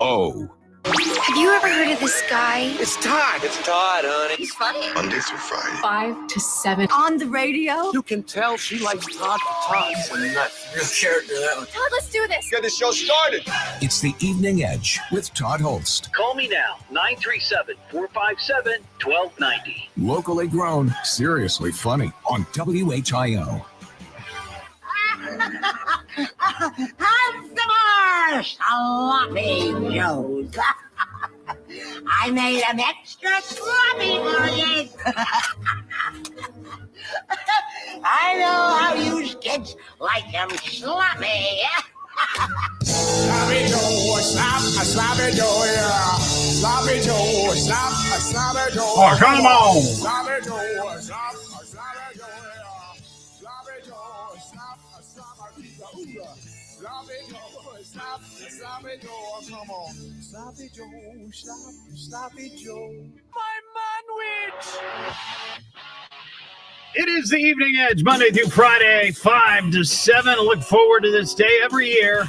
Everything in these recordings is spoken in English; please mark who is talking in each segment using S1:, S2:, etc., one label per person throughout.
S1: Have you ever heard of this guy?
S2: It's Todd. It's Todd, honey.
S1: He's funny.
S3: Monday through Friday.
S4: 5 to 7.
S1: On the radio?
S2: You can tell she likes Todd for Todd. He's a nut. Real character, that one.
S1: Todd, let's do this.
S2: Get the show started.
S5: It's the Evening Edge with Todd Hollst.
S6: Call me now, 937-457-1290.
S5: Locally grown, seriously funny on WHIO.
S7: Have some more sloppy joes. I made them extra sloppy for you. I know how you kids like them sloppy.
S8: Sloppy Joe, sloppy Joe, yeah. Sloppy Joe, sloppy Joe.
S9: Oh, come on.
S8: Sloppy Joe, sloppy Joe, yeah. Sloppy Joe, sloppy Joe. Sloppy Joe, sloppy Joe, come on. Sloppy Joe, sloppy Joe. My manwich.
S9: It is the Evening Edge, Monday through Friday, 5 to 7. I look forward to this day every year.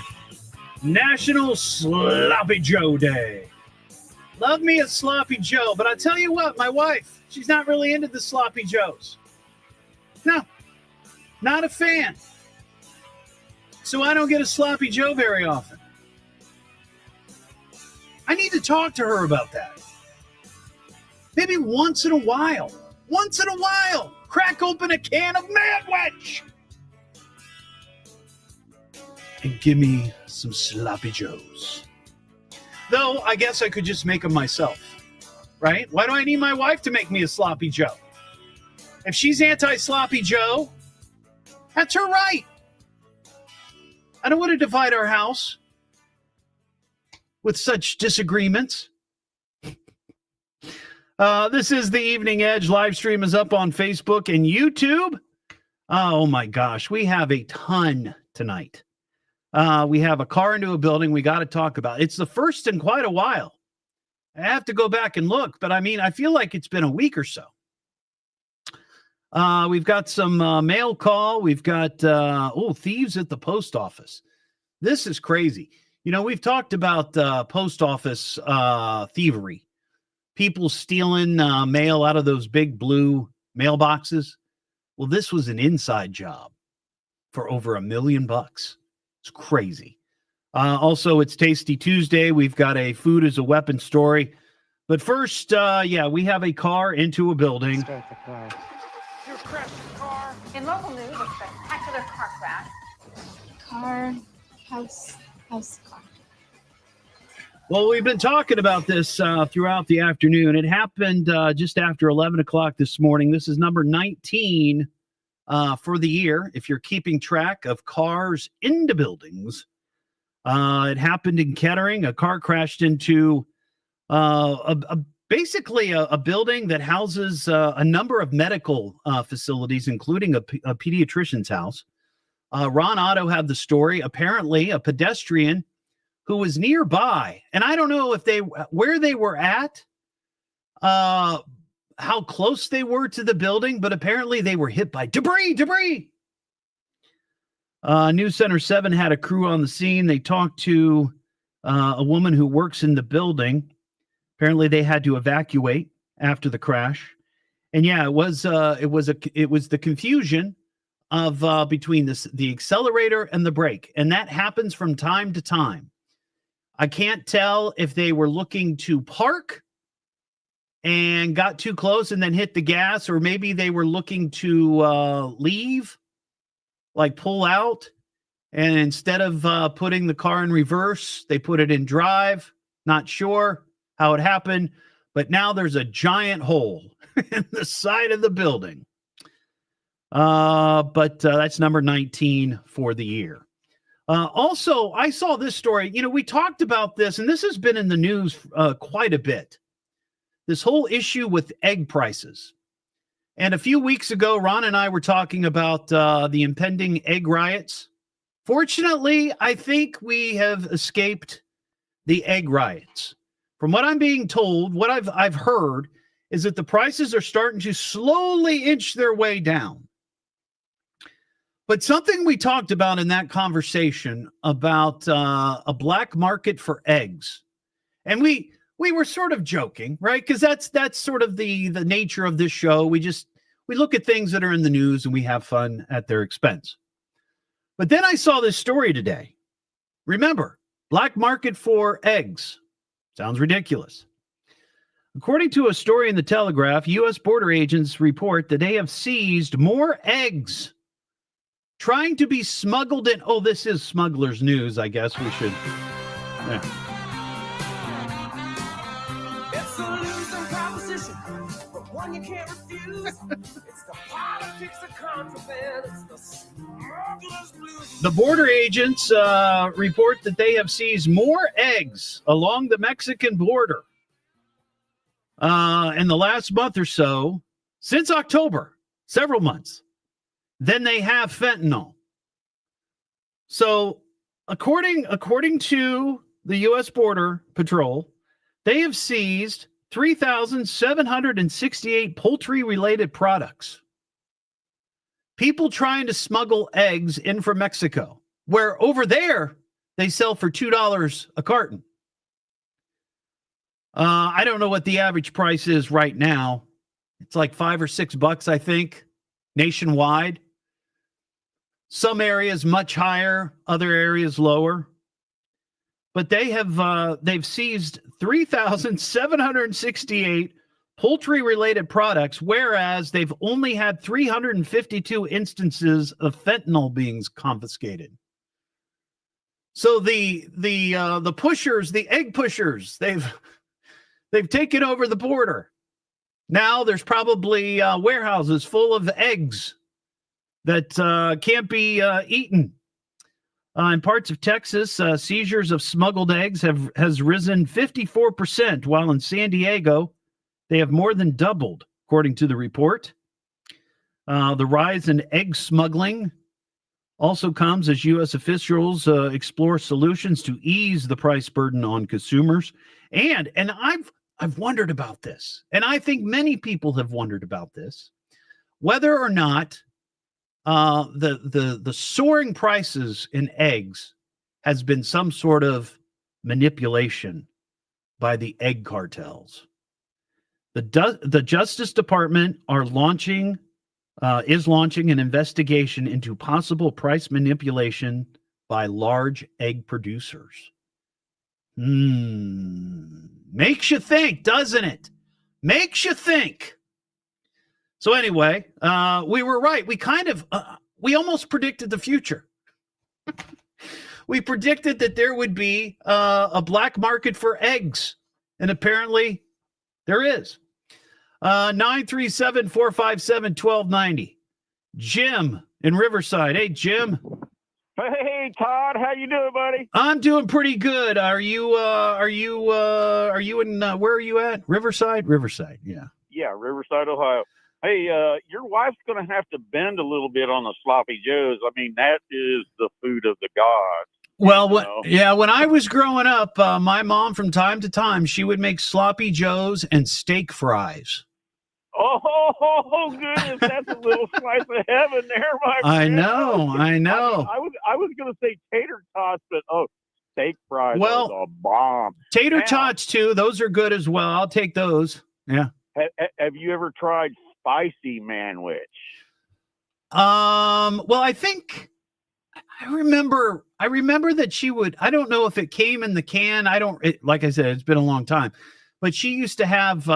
S9: National Sloppy Joe Day. Love me a Sloppy Joe, but I tell you what, my wife, she's not really into the Sloppy Joes. No, not a fan. So I don't get a Sloppy Joe very often. I need to talk to her about that. Maybe once in a while. Once in a while. Crack open a can of Manwich and give me some Sloppy Joes. Though, I guess I could just make them myself, right? Why do I need my wife to make me a Sloppy Joe? If she's anti-Sloppy Joe, that's her right. I don't want to divide our house with such disagreements. This is the Evening Edge. Live stream is up on Facebook and YouTube. Oh, my gosh. We have a ton tonight. We have a car into a building we got to talk about. It's the first in quite a while. I have to go back and look, but I mean, I feel like it's been a week or so. We've got some mail call. We've got, thieves at the post office. This is crazy. You know, we've talked about post office thievery. People stealing mail out of those big blue mailboxes. Well, this was an inside job for over $1 million. It's crazy. Also, it's Tasty Tuesday. We've got a food as a weapon story. But first, we have a car into a building.
S10: Start the car. You crashed the car. In local news, a spectacular car crash. House car.
S9: Well, we've been talking about this throughout the afternoon. It happened just after 11 o'clock this morning. This is number 19 for the year, if you're keeping track of cars into buildings. It happened in Kettering. A car crashed into basically a building that houses a number of medical facilities, including a pediatrician's house. Ron Otto had the story. Apparently, a pedestrian who was nearby, and I don't know if where they were at, how close they were to the building, but apparently they were hit by debris. News Center 7 had a crew on the scene. They talked to a woman who works in the building. Apparently they had to evacuate after the crash. And yeah, it was the confusion of between the accelerator and the brake, and that happens from time to time. I can't tell if they were looking to park and got too close and then hit the gas, or maybe they were looking to leave, like pull out, and instead of putting the car in reverse, they put it in drive. Not sure how it happened, but now there's a giant hole in the side of the building. But that's number 19 for the year. Also, I saw this story. You know, we talked about this, and this has been in the news quite a bit. This whole issue with egg prices. And a few weeks ago, Ron and I were talking about the impending egg riots. Fortunately, I think we have escaped the egg riots. From what I'm being told, what I've heard is that the prices are starting to slowly inch their way down. But something we talked about in that conversation about a black market for eggs And we were sort of joking, right? Because that's sort of the nature of this show. We look at things that are in the news and we have fun at their expense. But then I saw this story today. Remember, black market for eggs. Sounds ridiculous. According to a story in the Telegraph, U.S. border agents report that they have seized more eggs trying to be smuggled in. Oh, this is smugglers news. I guess we should. Yeah.
S8: It's a losing proposition, but one you can't refuse. It's the politics of contraband. It's the smuggler's blues.
S9: The border agents report that they have seized more eggs along the Mexican border in the last month or so, since October, several months, than they have fentanyl. So, according to the U.S. Border Patrol, they have seized 3,768 poultry-related products. People trying to smuggle eggs in from Mexico, where over there they sell for $2 a carton. I don't know what the average price is right now. It's like $5 or $6, I think, nationwide. Some areas much higher, other areas lower. But they've seized 3,768 poultry-related products, whereas they've only had 352 instances of fentanyl being confiscated. So the pushers, the egg pushers, they've taken over the border. Now there's probably warehouses full of eggs that can't be eaten. In parts of Texas, seizures of smuggled eggs has risen 54%, while in San Diego, they have more than doubled, according to the report. The rise in egg smuggling also comes as U.S. officials explore solutions to ease the price burden on consumers. And I've wondered about this, and I think many people have wondered about this, whether or not the soaring prices in eggs has been some sort of manipulation by the egg cartels. The Justice Department is launching an investigation into possible price manipulation by large egg producers. Makes you think, doesn't it? Makes you think. So anyway, we were right. We almost predicted the future. We predicted that there would be a black market for eggs, and apparently there is. 937-457-1290. Jim in Riverside. Hey, Jim.
S3: Hey, Todd. How you doing, buddy?
S9: I'm doing pretty good. Are you in, where are you at? Riverside? Riverside, yeah.
S3: Yeah, Riverside, Ohio. Hey, your wife's going to have to bend a little bit on the sloppy joes. I mean, that is the food of the gods.
S9: Well, when I was growing up, my mom from time to time, she would make sloppy joes and steak fries.
S3: Oh, goodness, that's a little slice of heaven there, my friend.
S9: I know.
S3: I was going to say tater tots, but steak fries are the bomb.
S9: Tater tots too; those are good as well. I'll take those. Yeah.
S3: Have you ever tried spicy manwich?
S9: Well, I think I remember that she would. I don't know if it came in the can. Like I said, it's been a long time, but she used to have.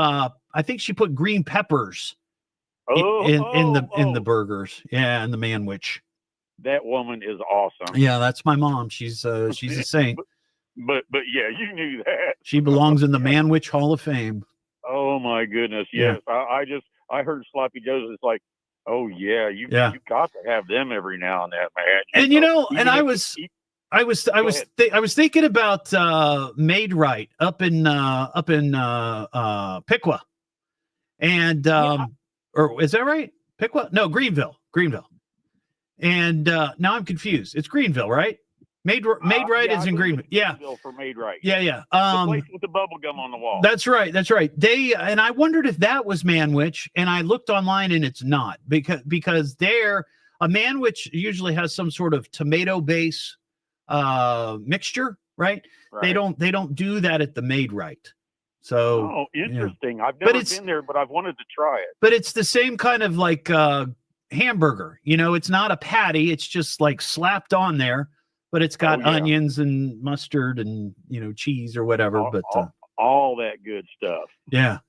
S9: I think she put green peppers in the burgers. Yeah, in the manwich.
S3: That woman is awesome.
S9: Yeah, that's my mom. She's a saint.
S3: But yeah, you knew that.
S9: She belongs in the Manwich Hall of Fame.
S3: Oh my goodness, yes. Yeah. I heard sloppy joes. It's like, oh yeah, you got to have them every now and then, man. And I was thinking about Maid-Rite up in Piqua, and or is that right? Piqua? No, Greenville. And now I'm confused. It's Greenville, right? Maid-Rite is in Greenville. Yeah. For Maid-Rite.
S9: Yeah.
S3: The place with the bubble gum on the wall.
S9: That's right. And I wondered if that was manwich, and I looked online and it's not, because a manwich usually has some sort of tomato base mixture
S3: right? They don't do that at the Made Right. So
S4: Oh, interesting. I've
S3: But
S4: never
S3: it's-
S4: been there, but I've wanted to try it.
S3: but it's the same kind of like hamburger. It's not a patty. It's just like slapped on there, but it's got onions and mustard and cheese or whatever.
S4: All that good stuff.
S3: Yeah.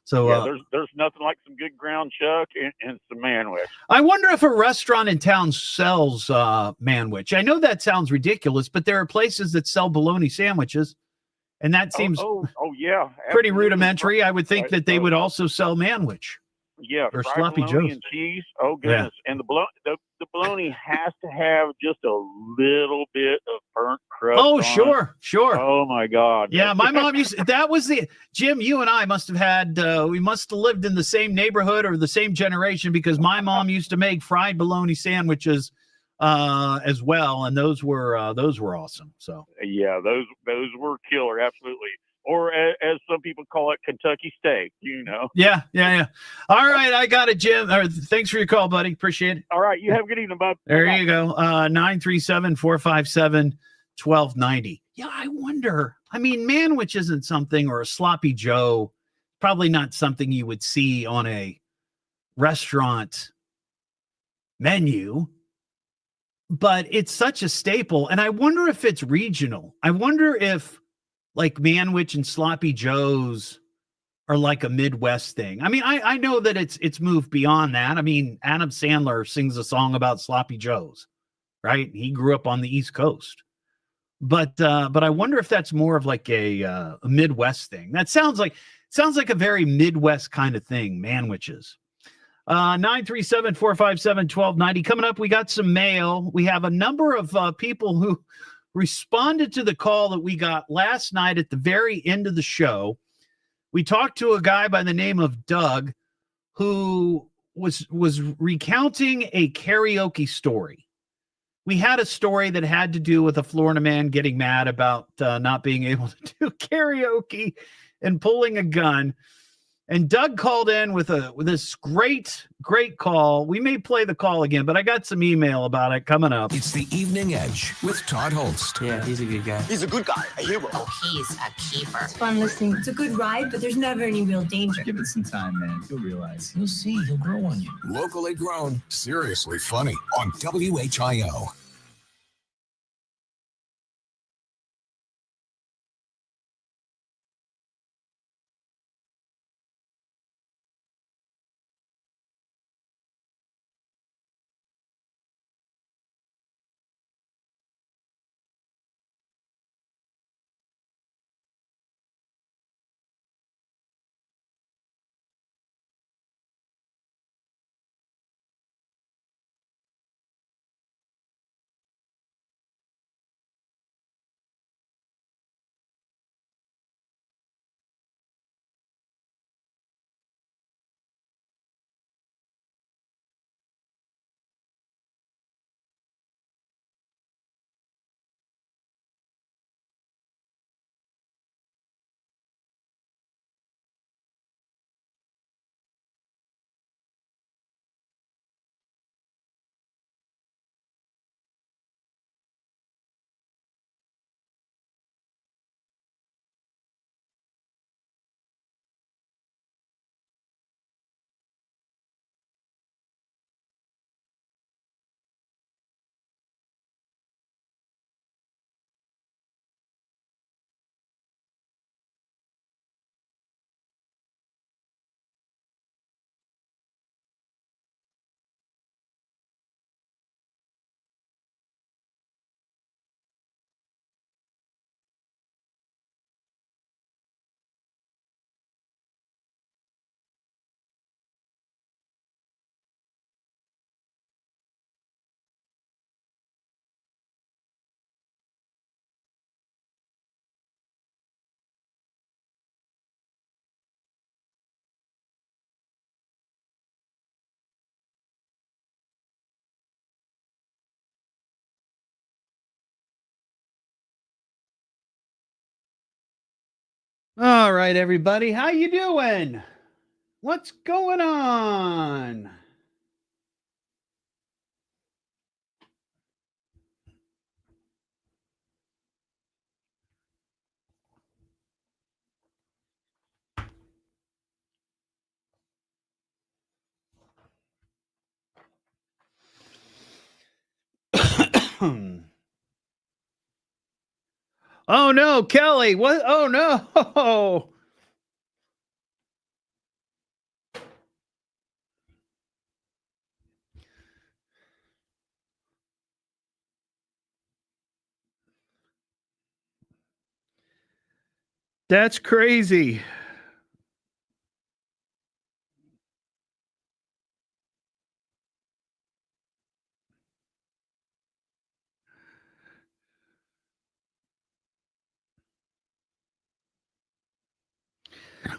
S3: So
S4: there's nothing like some good ground chuck and some manwich.
S3: I wonder if a restaurant in town sells manwich. I know that sounds ridiculous, but there are places that sell bologna sandwiches, and that seems
S4: yeah,
S3: pretty
S4: absolutely.
S3: rudimentary. I would think that they would also sell manwich.
S4: Yeah,
S3: or
S4: fried
S3: sloppy
S4: bologna
S3: joes.
S4: and cheese. Oh goodness! And the bologna has to have just a little bit of burnt crust.
S3: Oh,
S4: on
S3: sure.
S4: it. Oh my God!
S3: Yeah, my mom that was the Jim. You and I must have had. We must have lived in the same neighborhood or the same generation because my mom used to make fried bologna sandwiches as well, and those were awesome. So
S4: yeah, those were killer, absolutely. Or as some people call it, Kentucky steak.
S3: Yeah. All right, I got it, Jim. Thanks for your call, buddy. Appreciate it.
S4: All right, you have a good evening, bud.
S3: There you go. 937-457-1290. Yeah, I wonder. I mean, manwich isn't something, or a sloppy Joe, probably not something you would see on a restaurant menu, but it's such a staple. And I wonder if it's regional. I wonder if like manwich and sloppy joes are like a Midwest thing. I mean, I know that it's moved beyond that. I mean, Adam Sandler sings a song about sloppy joes, right? He grew up on the East Coast, but I wonder if that's more of like a Midwest thing. That sounds like a very Midwest kind of thing. Manwiches. 937-457-1290. Coming up, we got some mail. We have a number of people who responded to the call that we got last night at the very end of the show. We talked to a guy by the name of Doug who was recounting a karaoke story. We had a story that had to do with a Florida man getting mad about not being able to do karaoke and pulling a gun. And Doug called in with this great call. We may play the call again, but I got some email about it coming up.
S5: It's the Evening Edge with Todd Hollst.
S2: Yeah, he's a good guy. He's a good guy, a hero.
S1: Oh, he's a keeper.
S6: It's fun listening. It's a good ride, but there's never any real danger.
S11: Give it some time, man. You'll realize. You'll see. He'll grow on you.
S5: Locally grown, seriously funny on WHIO.
S3: All right, everybody. How you doing? What's going on?
S9: Oh no, Kelly! What? Oh no! That's crazy.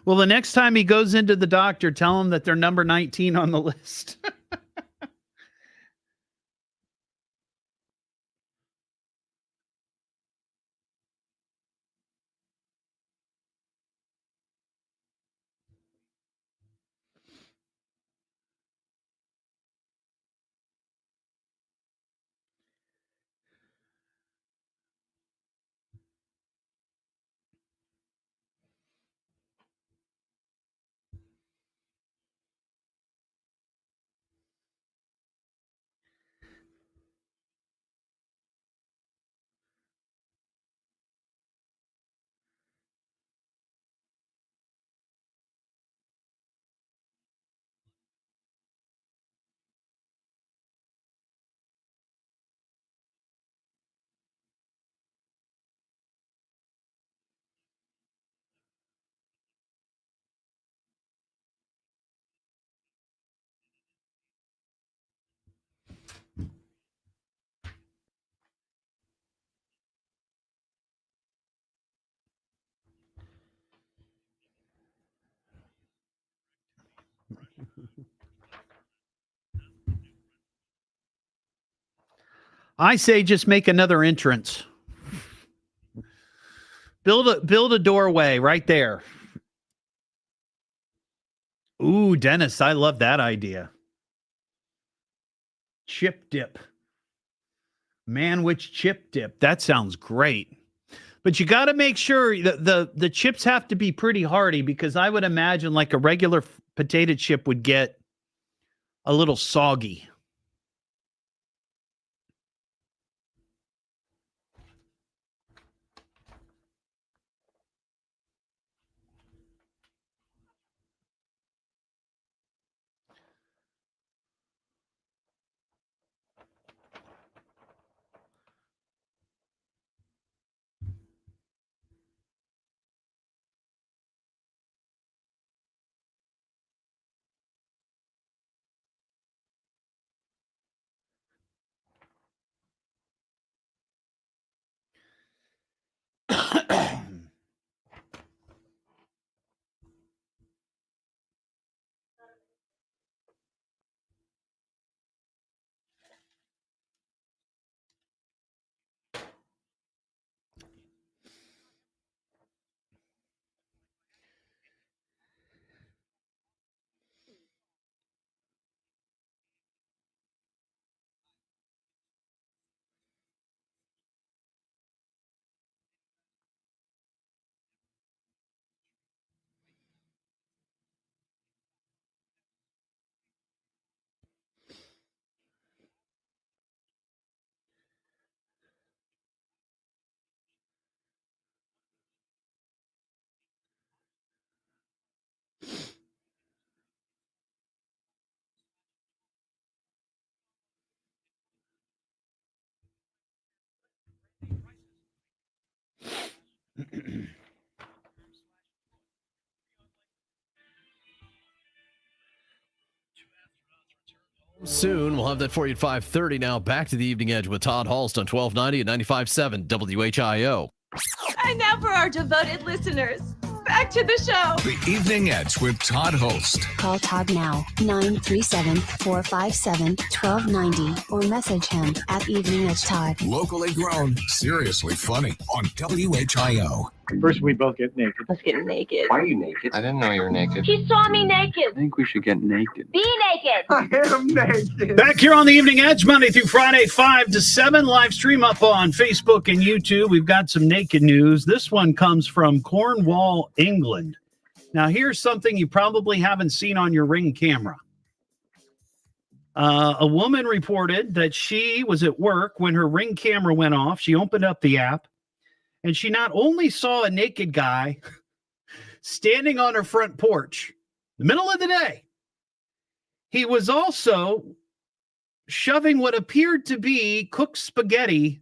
S9: Well, the next time he goes into the doctor, tell him that they're number 19 on the list. I say just make another entrance. Build a doorway right there. Ooh, Dennis, I love that idea. Chip dip. Manwich chip dip. That sounds great. But you got to make sure the chips have to be pretty hearty, because I would imagine like a regular potato chip would get a little soggy.
S12: Soon, we'll have that for you at 5:30. Now, back to the Evening Edge with Todd Hollst on 1290 and 95.7 WHIO.
S13: And now for our devoted listeners, back to the show.
S5: The Evening Edge with Todd Hollst.
S14: Call Todd now, 937-457-1290, or message him at Evening Edge Todd.
S5: Locally grown, seriously funny on WHIO.
S15: First, we both get naked.
S13: Let's get naked.
S2: Why are you naked? I didn't know you were naked.
S13: He saw me naked.
S2: I think we should get naked.
S13: Be naked.
S15: I am naked.
S9: Back here on the Evening Edge, Monday through Friday, 5 to 7. Live stream up on Facebook and YouTube. We've got some naked news. This one comes from Cornwall, England. Now, here's something you probably haven't seen on your Ring camera. A woman reported that she was at work when her Ring camera went off. She opened up the app, and she not only saw a naked guy standing on her front porch, the middle of the day, he was also shoving what appeared to be cooked spaghetti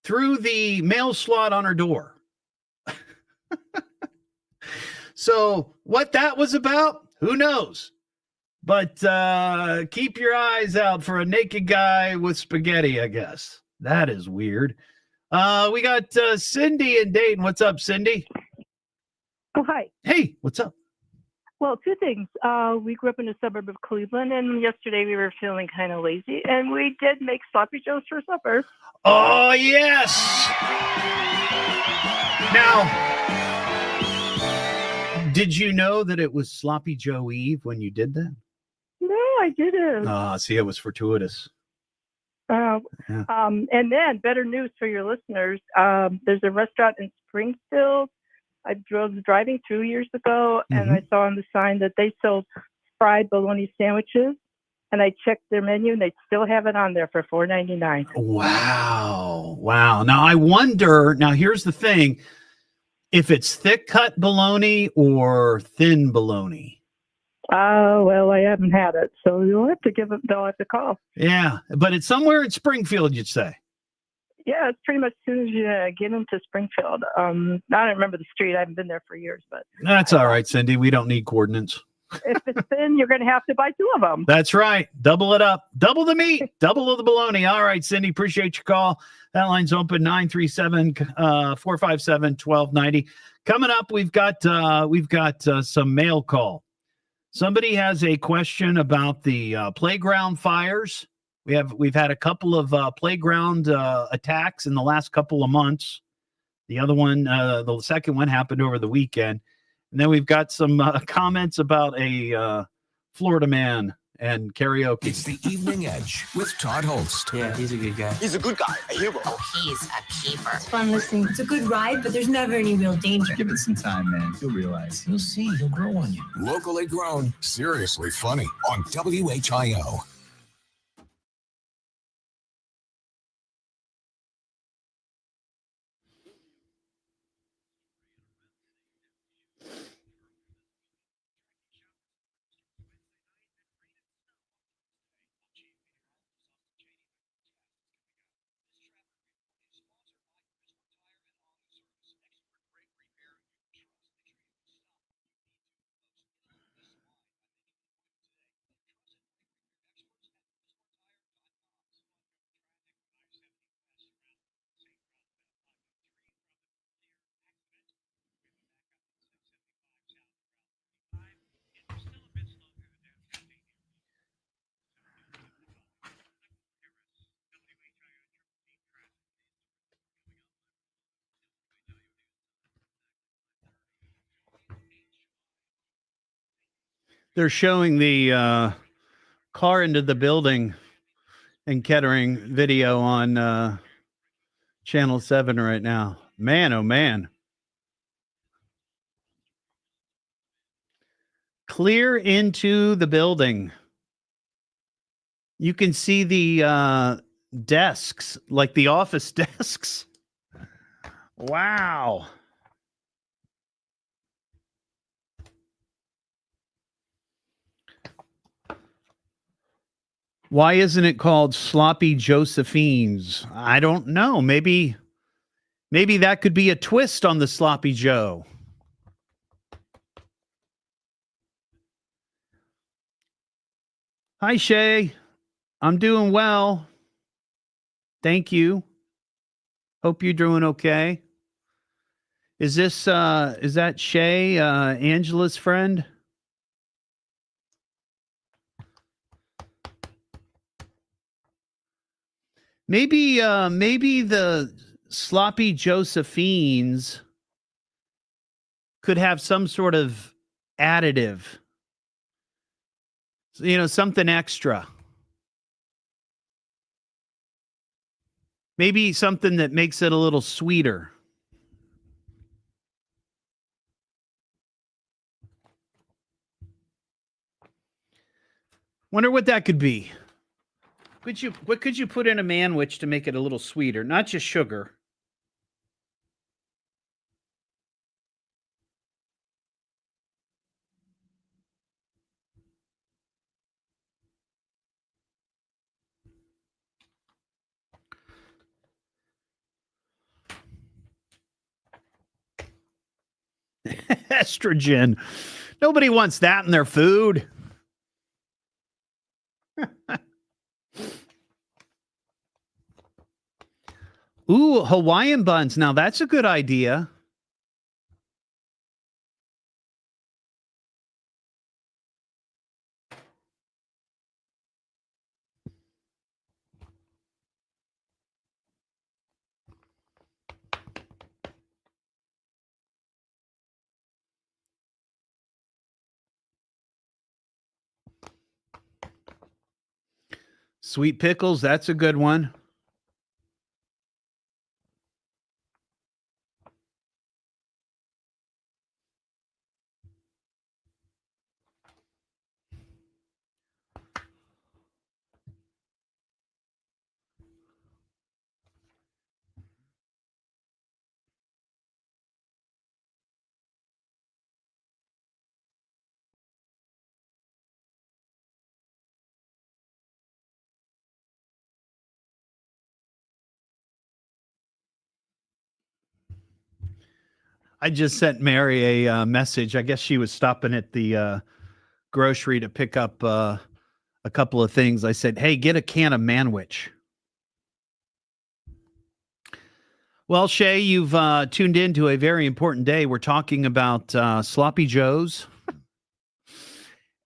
S9: through the mail slot on her door. So what that was about, who knows? But keep your eyes out for a naked guy with spaghetti, I guess. That is weird. We got Cindy in Dayton. What's up, Cindy?
S16: Oh, hi.
S9: Hey, what's up?
S16: Well, two things. We grew up in a suburb of Cleveland, and yesterday we were feeling kind of lazy, and we did make sloppy joes for supper.
S9: Oh, yes. Now, did you know that it was Sloppy Joe Eve when you did that?
S16: No, I didn't.
S9: See, it was fortuitous.
S16: Yeah. And then, better news for your listeners. There's a restaurant in Springfield. I was driving through years ago, and I saw on the sign that they sold fried bologna sandwiches. And I checked their menu, and they still have it on there for $4.99.
S9: Wow. Now, I wonder, here's the thing, if it's thick cut bologna or thin bologna.
S16: Well, I haven't had it, so they'll have to call.
S9: Yeah, but it's somewhere in Springfield, you'd say.
S16: Yeah, it's pretty much as soon as you get into Springfield. I don't remember the street. I haven't been there for years, but
S9: that's all right, Cindy. We don't need coordinates.
S16: If it's thin, you're going to have to buy two of them.
S9: That's right. Double it up. Double the meat. Double of the bologna. All right, Cindy. Appreciate your call. That line's open 937-457-1290. Coming up, we've got some mail call. Somebody has a question about the playground fires. We've had a couple of playground attacks in the last couple of months. The other one, the second one, happened over the weekend. And then we've got some comments about a Florida man and karaoke.
S5: It's the Evening Edge with Todd Hollst.
S2: Yeah, he's a good guy.
S7: He's a good guy, a hero.
S6: Oh, he's a keeper.
S13: It's fun listening.
S6: It's a good ride, but there's never any real danger.
S11: Give it some time, man. You'll realize. You'll see. He'll grow on you.
S5: Locally grown, seriously funny on WHIO.
S9: They're showing the car into the building in Kettering video on Channel 7 right now. Man, oh man. Clear into the building. You can see the desks, like the office desks. Wow. Why isn't it called Sloppy Josephine's? I don't know. Maybe that could be a twist on the Sloppy Joe. Hi, Shay. I'm doing well. Thank you. Hope you're doing okay. Is that Shay, Angela's friend? Maybe the Sloppy Josephines could have some sort of additive. Something extra. Maybe something that makes it a little sweeter. Wonder what that could be. What could you put in a manwich to make it a little sweeter? Not just sugar. Estrogen. Nobody wants that in their food. Ooh, Hawaiian buns. Now that's a good idea. Sweet pickles. That's a good one. I just sent Mary a message. I guess she was stopping at the grocery to pick up a couple of things. I said, hey, get a can of Manwich. Well, Shay, you've tuned in to a very important day. We're talking about sloppy joes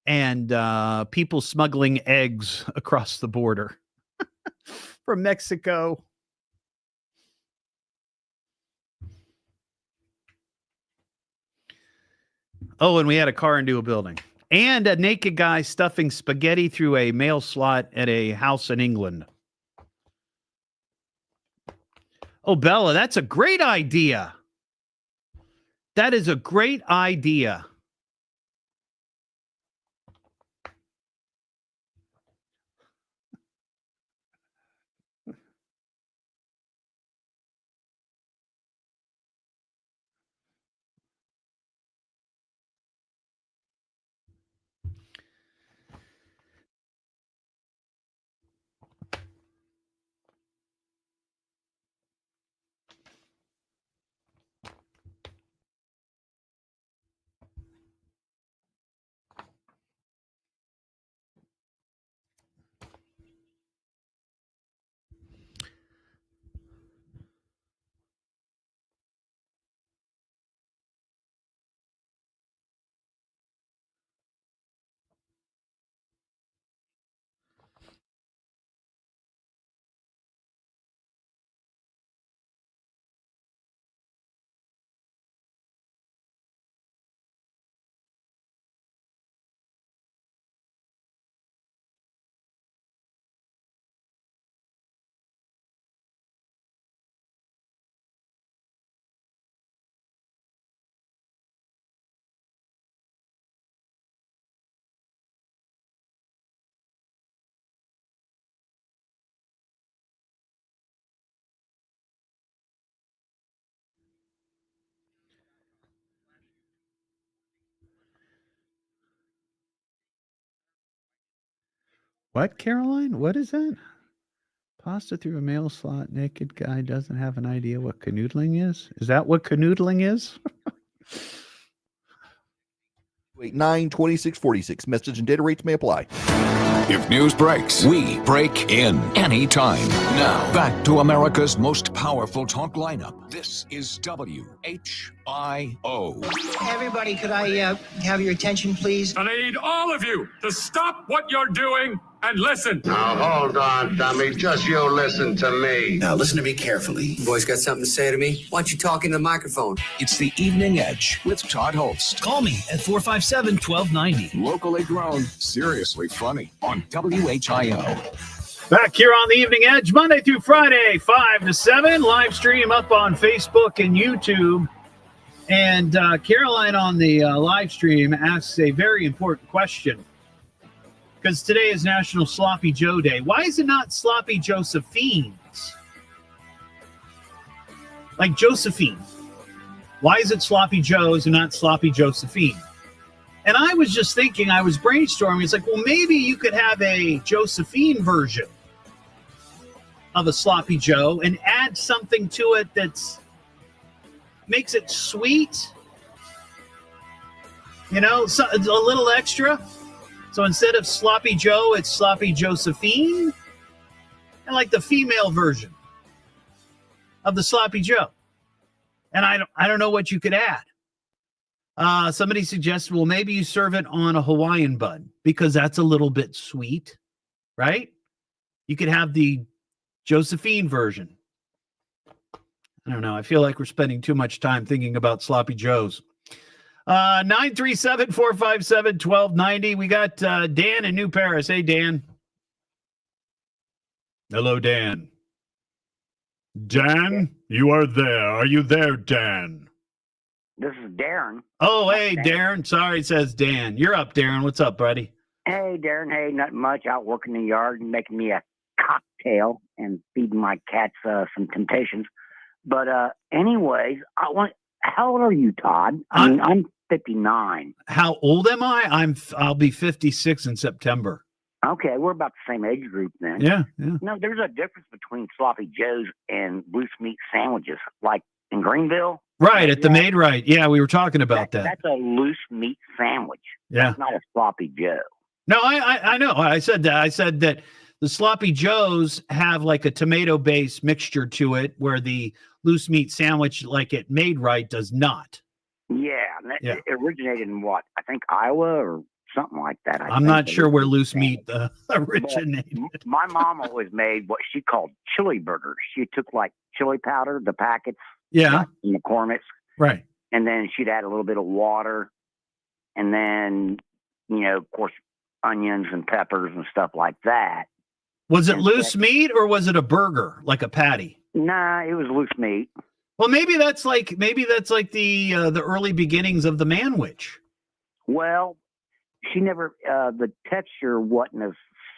S9: and people smuggling eggs across the border from Mexico. Oh, and we had a car into a building. And a naked guy stuffing spaghetti through a mail slot at a house in England. Oh, Bella, that's a great idea. That is a great idea. What, Caroline? What is that? Pasta through a mail slot. Naked guy doesn't have an idea what canoodling is. Is that what canoodling is?
S17: 92646. Message and data rates may apply.
S5: If news breaks, we break in anytime. Now, back to America's most powerful talk lineup. This is WHIO.
S18: Everybody, could I have your attention, please?
S19: And I need all of you to stop what you're doing and listen.
S20: Now, hold on, dummy. Just you listen to me.
S11: Now, listen to me carefully.
S21: You boys got something to say to me? Why don't you talk in the microphone?
S5: It's the Evening Edge with Todd Hollst.
S11: Call me at 457-1290.
S5: Locally grown, seriously funny on WHIO.
S9: Back here on the Evening Edge, Monday through Friday, 5 to 7. Live stream up on Facebook and YouTube. And Caroline on the live stream asks a very important question.
S3: because today is National Sloppy Joe Day. Why is it not Sloppy Josephines? Like Josephine. Why is it Sloppy Joe's and not Sloppy Josephine? And I was just thinking, I was brainstorming. It's like, well, maybe you could have a Josephine version of a Sloppy Joe and add something to it that's makes it sweet. You know, so, a little extra. So instead of Sloppy Joe, it's Sloppy Josephine. I like the female version of the Sloppy Joe. And I don't know what you could add. Somebody suggested, well, maybe you serve it on a Hawaiian bun because that's a little bit sweet, right? You could have the Josephine version. I don't know. I feel like we're spending too much time thinking about Sloppy Joes. 937-457-1290. We got Dan in New Paris. Hey, Dan. Hello, Dan. Dan, you are there. Are you there, Dan?
S10: This is Darren.
S3: Oh, hey, Darren. Sorry, it says Dan. You're up, Darren. What's up, buddy?
S10: Hey, Darren. Hey, not much. Out working the yard and making me a cocktail and feeding my cats some Temptations. But anyways, how old are you, Todd? I'm 59.
S3: How old am I? I'll be 56 in September.
S10: Okay, we're about the same age group then.
S3: Yeah.
S10: No, there's a difference between Sloppy Joes and loose meat sandwiches, like in Greenville.
S3: Right, at the Made Right. Yeah, we were talking about that.
S10: That's a loose meat sandwich.
S3: Yeah.
S10: That's not a Sloppy Joe.
S3: No, I know. I said that. I said that the Sloppy Joes have like a tomato-based mixture to it, where the loose meat sandwich, like at Made Right, does not.
S10: Yeah, it originated in what? I think Iowa or something like that.
S3: I'm not sure where loose meat originated.
S10: But my mom always made what she called chili burgers. She took like chili powder, the packets,
S3: yeah,
S10: in the McCormick's,
S3: right,
S10: and then she'd add a little bit of water, and then of course, onions and peppers and stuff like that.
S3: Was it loose meat or was it a burger, like a patty?
S10: Nah, it was loose meat.
S3: Well, maybe that's like the early beginnings of the manwich.
S10: Well, she never the texture wasn't as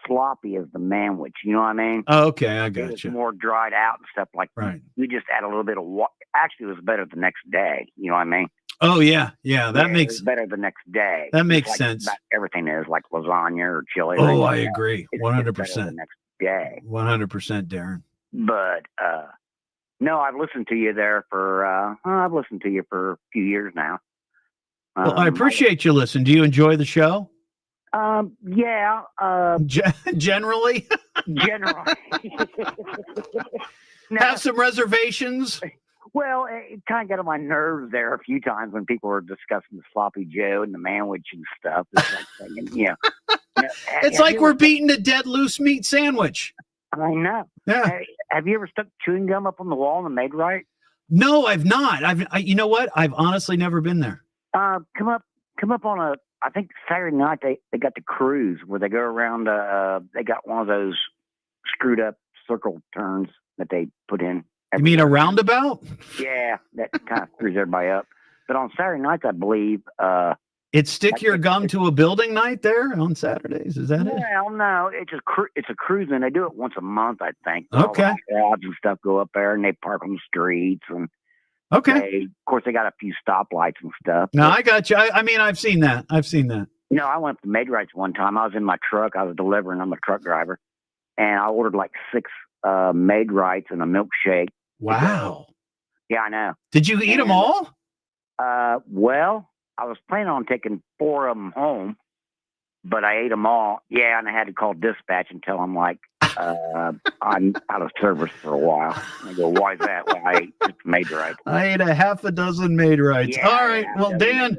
S10: sloppy as the manwich. You know what I mean?
S3: Oh, okay, I
S10: It
S3: got
S10: was
S3: you.
S10: more dried out and stuff like that.
S3: Right.
S10: You just add a little bit of water. Actually, it was better the next day. You know what I mean?
S3: Oh yeah. That
S10: it
S3: makes
S10: was better the next day.
S3: That makes
S10: Like
S3: sense.
S10: about everything is like lasagna or chili. or
S3: Oh,
S10: anything
S3: I
S10: like that.
S3: agree.
S10: It's
S3: 100%.
S10: better the next day.
S3: 100%, Darren.
S10: But no, I've listened to you there for I've listened to you for a few years now.
S3: Well, I appreciate you listening. Do you enjoy the show?
S10: Yeah.
S3: Generally?
S10: Generally.
S3: Have some reservations?
S10: Well, it kind of got on my nerves there a few times when people were discussing the Sloppy Joe and the manwich and stuff. It's like thinking,
S3: It's like we're beating a dead loose meat sandwich.
S10: I know.
S3: Yeah.
S10: Hey, have you ever stuck chewing gum up on the wall and made right?
S3: No, I've not. You know what? I've honestly never been there.
S10: Come up on I think Saturday night they got the cruise where they go around. They got one of those screwed up circle turns that they put in.
S3: You mean a roundabout?
S10: Yeah, that kind of screws everybody up. But on Saturday nights, I believe.
S3: It's stick your gum to a building night there on Saturdays. Is that it?
S10: Well, no, it's a cruise, and they do it once a month, I think.
S3: Okay.
S10: All the crowds and stuff go up there, and they park on the streets, and of course, they got a few stoplights and stuff.
S3: No, I got you. I mean, I've seen that.
S10: I went to Made Rights one time. I was in my truck. I was delivering. I'm a truck driver, and I ordered like 6 Made Rights and a milkshake.
S3: Wow.
S10: Yeah, I know.
S3: Did you eat them all?
S10: Well, I was planning on taking 4 of them home, but I ate them all. Yeah, and I had to call dispatch and tell them, like, I'm out of service for a while. And I go, why is that? Well, I ate 6 Made Rights.
S3: I ate a half a dozen Made Rights.
S10: Yeah,
S3: all right. Well, Dan,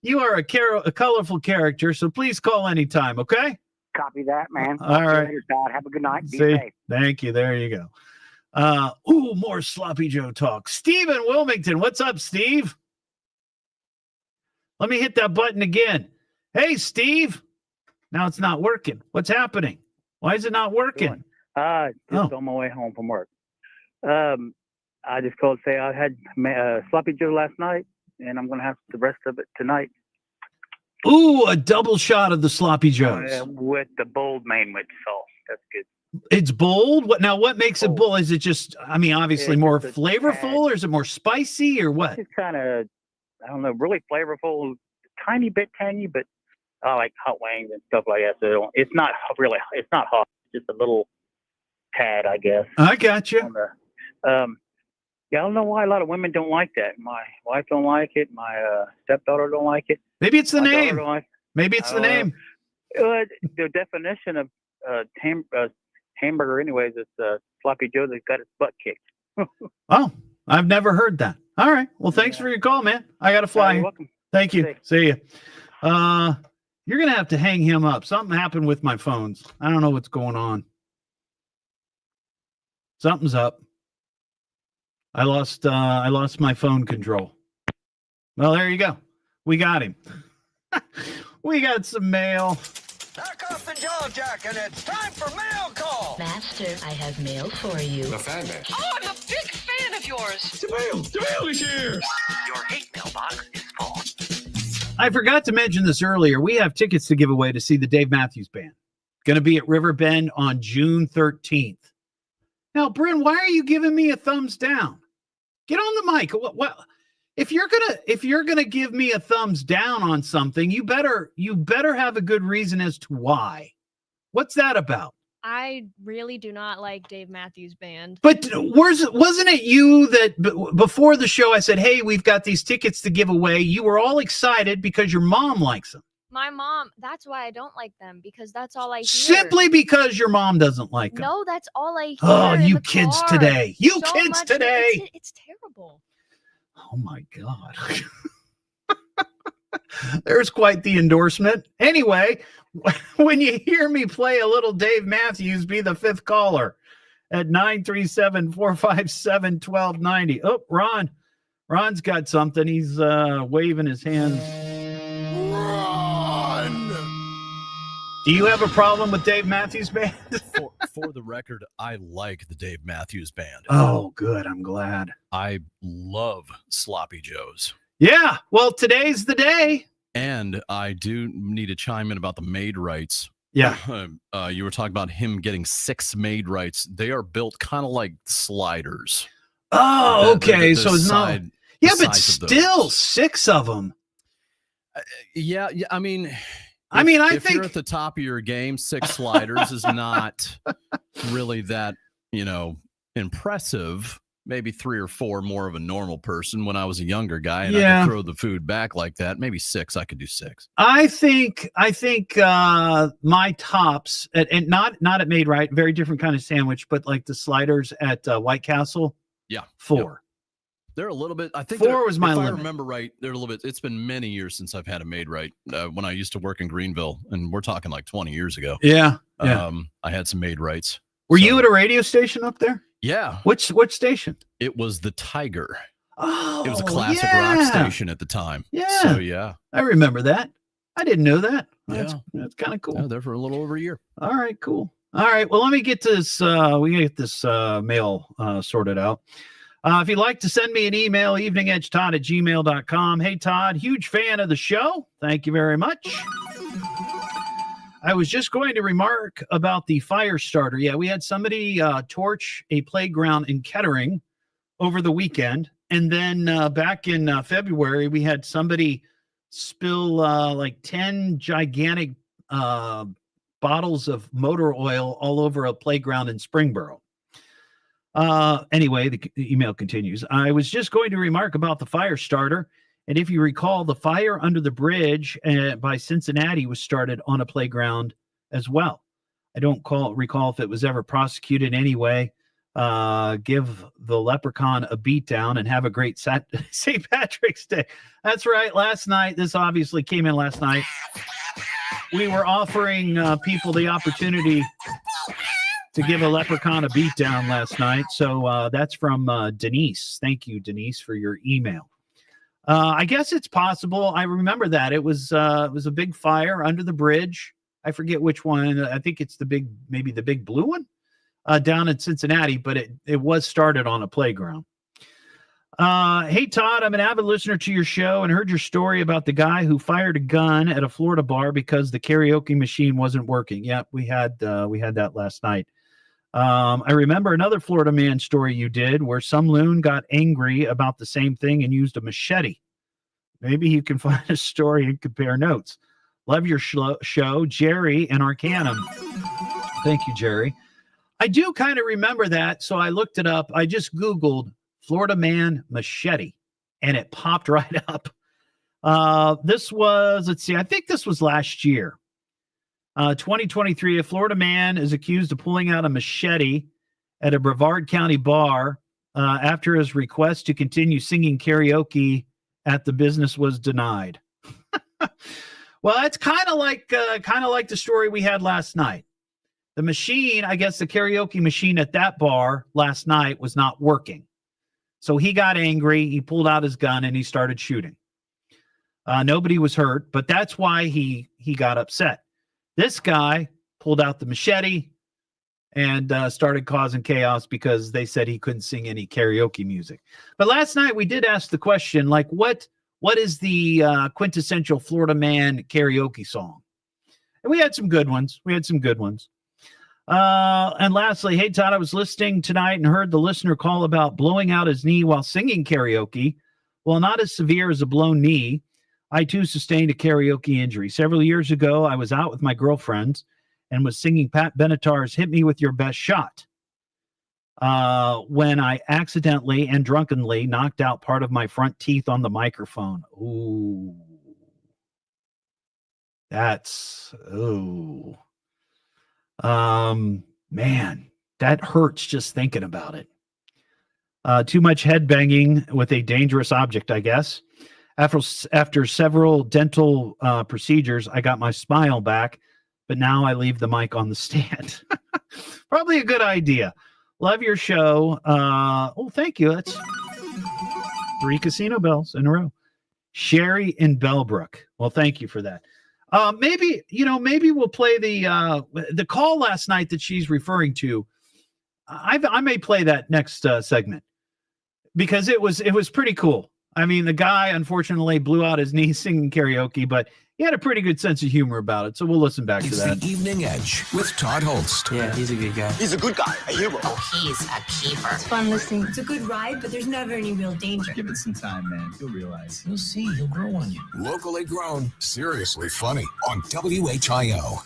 S3: you are a colorful character, so please call anytime, okay?
S10: Copy that, man.
S3: All right.
S10: Later, Todd. Have a good night. Be safe.
S3: Thank you. There you go. More Sloppy Joe talk. Steve in Wilmington. What's up, Steve? Let me hit that button again. Hey, Steve. Now it's not working. What's happening? Why is it not working?
S22: Just on my way home from work. I just called to say I had Sloppy Joe last night, and I'm going to have the rest of it tonight.
S3: Ooh, a double shot of the sloppy joes
S22: with the bold main with salt. That's good.
S3: It's bold. What makes it bold? Is it just? I mean, obviously
S22: It's
S3: more
S22: just a
S3: flavorful, or is it more spicy, or what?
S22: It's kind of, I don't know, really flavorful, tiny bit tangy, but I like hot wings and stuff like that. So it's not hot. It's just a little tad, I guess.
S3: I got you.
S22: Yeah, I don't know why a lot of women don't like that. My wife don't like it. My stepdaughter don't like it.
S3: Maybe it's the
S22: My
S3: name.
S22: daughter don't like it.
S3: Maybe it's the name.
S22: The definition of hamburger, anyways, is sloppy Joe that's got its butt kicked.
S3: Oh, I've never heard that. All right. Well, thanks for your call, man. I got to fly.
S22: You're welcome.
S3: Thank you. See you. You're going to have to hang him up. Something happened with my phones. I don't know what's going on. Something's up. I lost my phone control. Well, there you go. We got him. We got some mail.
S4: Knock off the jaw jack, and it's time for mail call.
S8: Master, I have mail for you.
S4: The fan mail.
S8: Oh, I'm a big fan of yours.
S4: The mail is here. Your hate mailbox is full.
S3: I forgot to mention this earlier. We have tickets to give away to see the Dave Matthews Band. Going to be at River Bend on June 13th. Now, Bryn, why are you giving me a thumbs down? Get on the mic. What? If you're gonna give me a thumbs down on something, you better have a good reason as to why. What's that about?
S23: I really do not like Dave Matthews Band.
S3: But wasn't it you that before the show I said, hey, we've got these tickets to give away? You were all excited because your mom likes them.
S23: My mom, that's why I don't like them, because that's all I hear.
S3: Simply because your mom doesn't like them.
S23: No, that's all I hear.
S3: Oh, you kids today. You
S23: so
S3: kids
S23: much,
S3: today.
S23: It's terrible.
S3: Oh my God. There's quite the endorsement. Anyway, when you hear me play a little Dave Matthews, be the fifth caller at 937-457-1290. Oh, Ron's got something. He's waving his hands. Do you have a problem with Dave Matthews Band?
S12: For the record, I like the Dave Matthews Band.
S3: Oh, good. I'm glad.
S12: I love Sloppy Joes.
S3: Yeah. Well, today's the day.
S12: And I do need to chime in about the maid rights.
S3: Yeah.
S12: You were talking about him getting 6 maid rights. They are built kind of like sliders.
S3: Oh, okay. So it's not. Yeah, but still 6 of them.
S12: Yeah. I mean,
S3: I
S12: if
S3: think
S12: you're at the top of your game, 6 sliders is not really that, impressive. Maybe 3 or 4 more of a normal person when I was a younger guy and I could throw the food back like that. Maybe 6. I could do 6.
S3: I think my tops and not at Made Right, very different kind of sandwich, but like the sliders at White Castle.
S12: Yeah.
S3: 4.
S12: Yep. They're a little bit. I think
S3: 4 was my
S12: if
S3: limit.
S12: I remember right, they're a little bit. It's been many years since I've had a Made Right. When I used to work in Greenville, and we're talking like 20 years ago.
S3: Yeah.
S12: I had some Made Rights.
S3: Were you at a radio station up there?
S12: Yeah.
S3: Which station?
S12: It was the Tiger.
S3: Oh,
S12: it was a classic rock station at the time.
S3: Yeah.
S12: So yeah,
S3: I remember that. I didn't know that. That's kind of cool.
S12: Yeah, there for a little over a year.
S3: All right, cool. All right. Well, let me get this. We get this mail sorted out. If you'd like to send me an email, eveningedgetodd@gmail.com. Hey, Todd, huge fan of the show. Thank you very much. I was just going to remark about the fire starter. Yeah, we had somebody torch a playground in Kettering over the weekend. And then back in February, we had somebody spill like 10 gigantic bottles of motor oil all over a playground in Springboro. Anyway, the email continues. I was just going to remark about the fire starter. And if you recall, the fire under the bridge by Cincinnati was started on a playground as well. I don't recall if it was ever prosecuted anyway. Give the leprechaun a beatdown and have a great St. Patrick's Day. That's right. Last night, this obviously came in last night. We were offering people the opportunity to give a leprechaun a beatdown last night. So that's from Denise. Thank you, Denise, for your email. I guess it's possible. I remember that it was a big fire under the bridge. I forget which one. I think it's maybe the big blue one down in Cincinnati, but it was started on a playground.
S9: Hey, Todd, I'm an avid listener to your show and heard your story about the guy who fired a gun at a Florida bar because the karaoke machine wasn't working. Yep, we had that last night. I remember another Florida man story you did where some loon got angry about the same thing and used a machete. Maybe you can find a story and compare notes. Love your show, Jerry and Arcanum. Thank you, Jerry. I do kind of remember that, so I looked it up. I just Googled Florida man machete, and it popped right up. This was, let's see, I think this was last year. 2023, a Florida man is accused of pulling out a machete at a Brevard County bar after his request to continue singing karaoke at the business was denied. Well, that's kind of like the story we had last night. The machine, I guess the karaoke machine at that bar last night was not working. So he got angry, he pulled out his gun, and he started shooting. Nobody was hurt, but that's why he got upset. This guy pulled out the machete and started causing chaos because they said he couldn't sing any karaoke music. But last night we did ask the question, like, what is the quintessential Florida man karaoke song? And we had some good ones. And lastly, hey, Todd, I was listening tonight and heard the listener call about blowing out his knee while singing karaoke. Well, not as severe as a blown knee. I, too, sustained a karaoke injury. Several years ago, I was out with my girlfriends and was singing Pat Benatar's Hit Me With Your Best Shot when I accidentally and drunkenly knocked out part of my front teeth on the microphone. Ooh. Man, that hurts just thinking about it. Too much head banging with a dangerous object, I guess. After several dental procedures, I got my smile back, but now I leave the mic on the stand. Probably a good idea. Love your show. Thank you. That's 3 casino bells in a row. Sherry in Bellbrook. Well, thank you for that. Maybe we'll play the call last night that she's referring to. I may play that next segment because it was pretty cool. I mean, the guy unfortunately blew out his knee singing karaoke, but he had a pretty good sense of humor about it. So we'll listen back to that.
S5: It's the Evening Edge with Todd Hollst.
S18: Yeah, he's a good guy.
S2: He's a good guy, a hero.
S6: Oh, he's a keeper. It's fun listening. It's a good ride, but there's never any real danger.
S11: Give it some time, man. You'll realize. You'll see. He'll grow on you.
S5: Locally grown, seriously funny on WHIO.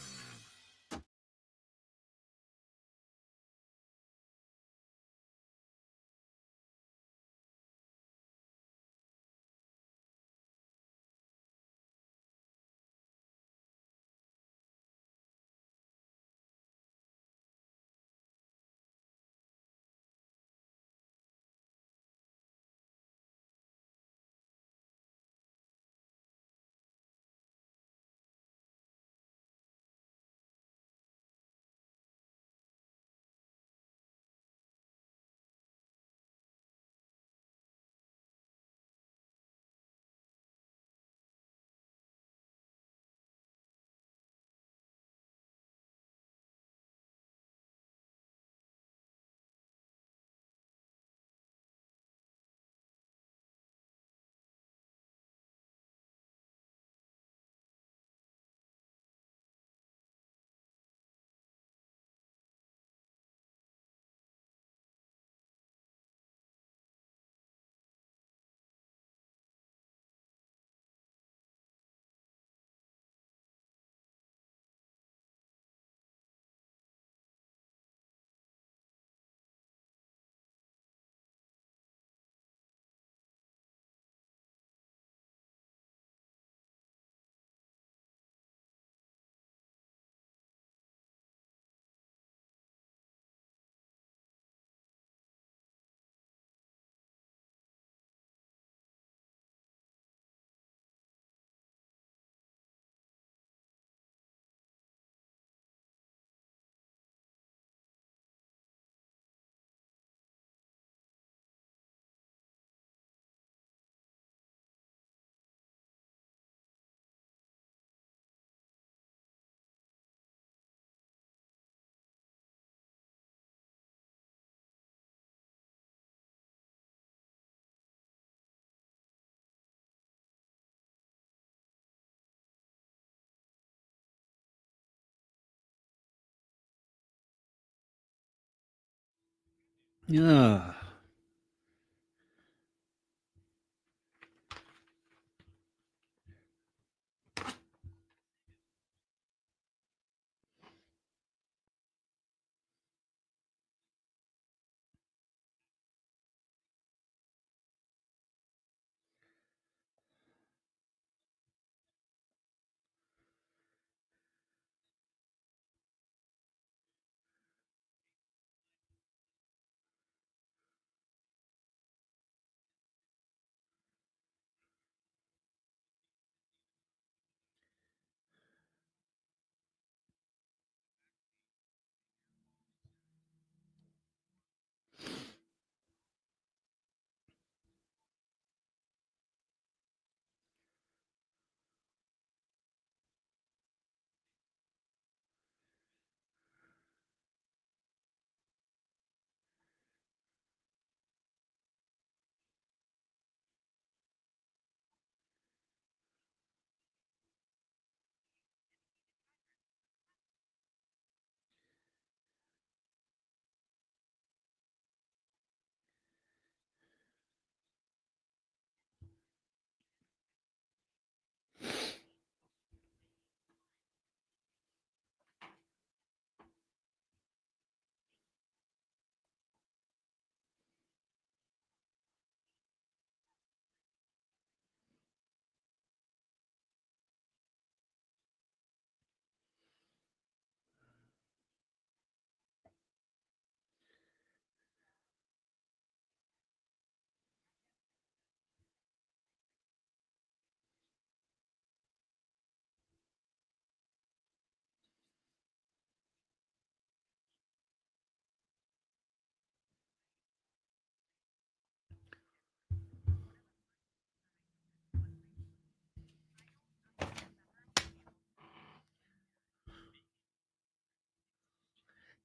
S9: Yeah.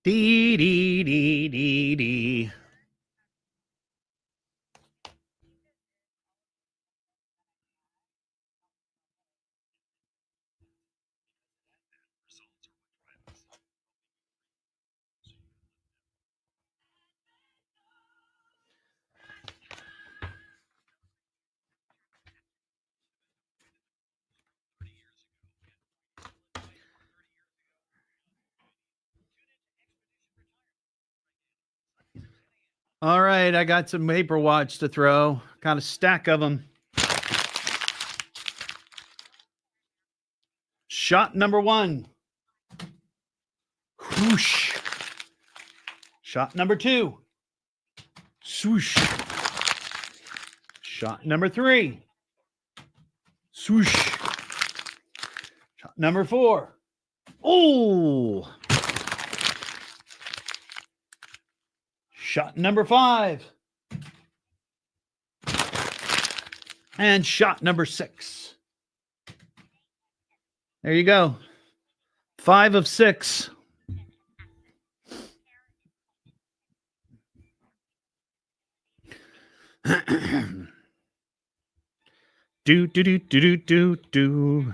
S9: Dee dee dee dee dee. All right, I got some paper watch to throw. Got a stack of them. Shot number 1. Whoosh. Shot number 2. Swoosh. Shot number 3. Swoosh. Shot number 4. Oh. Shot number 5. And shot number 6. There you go. 5 of 6. do do do do do do.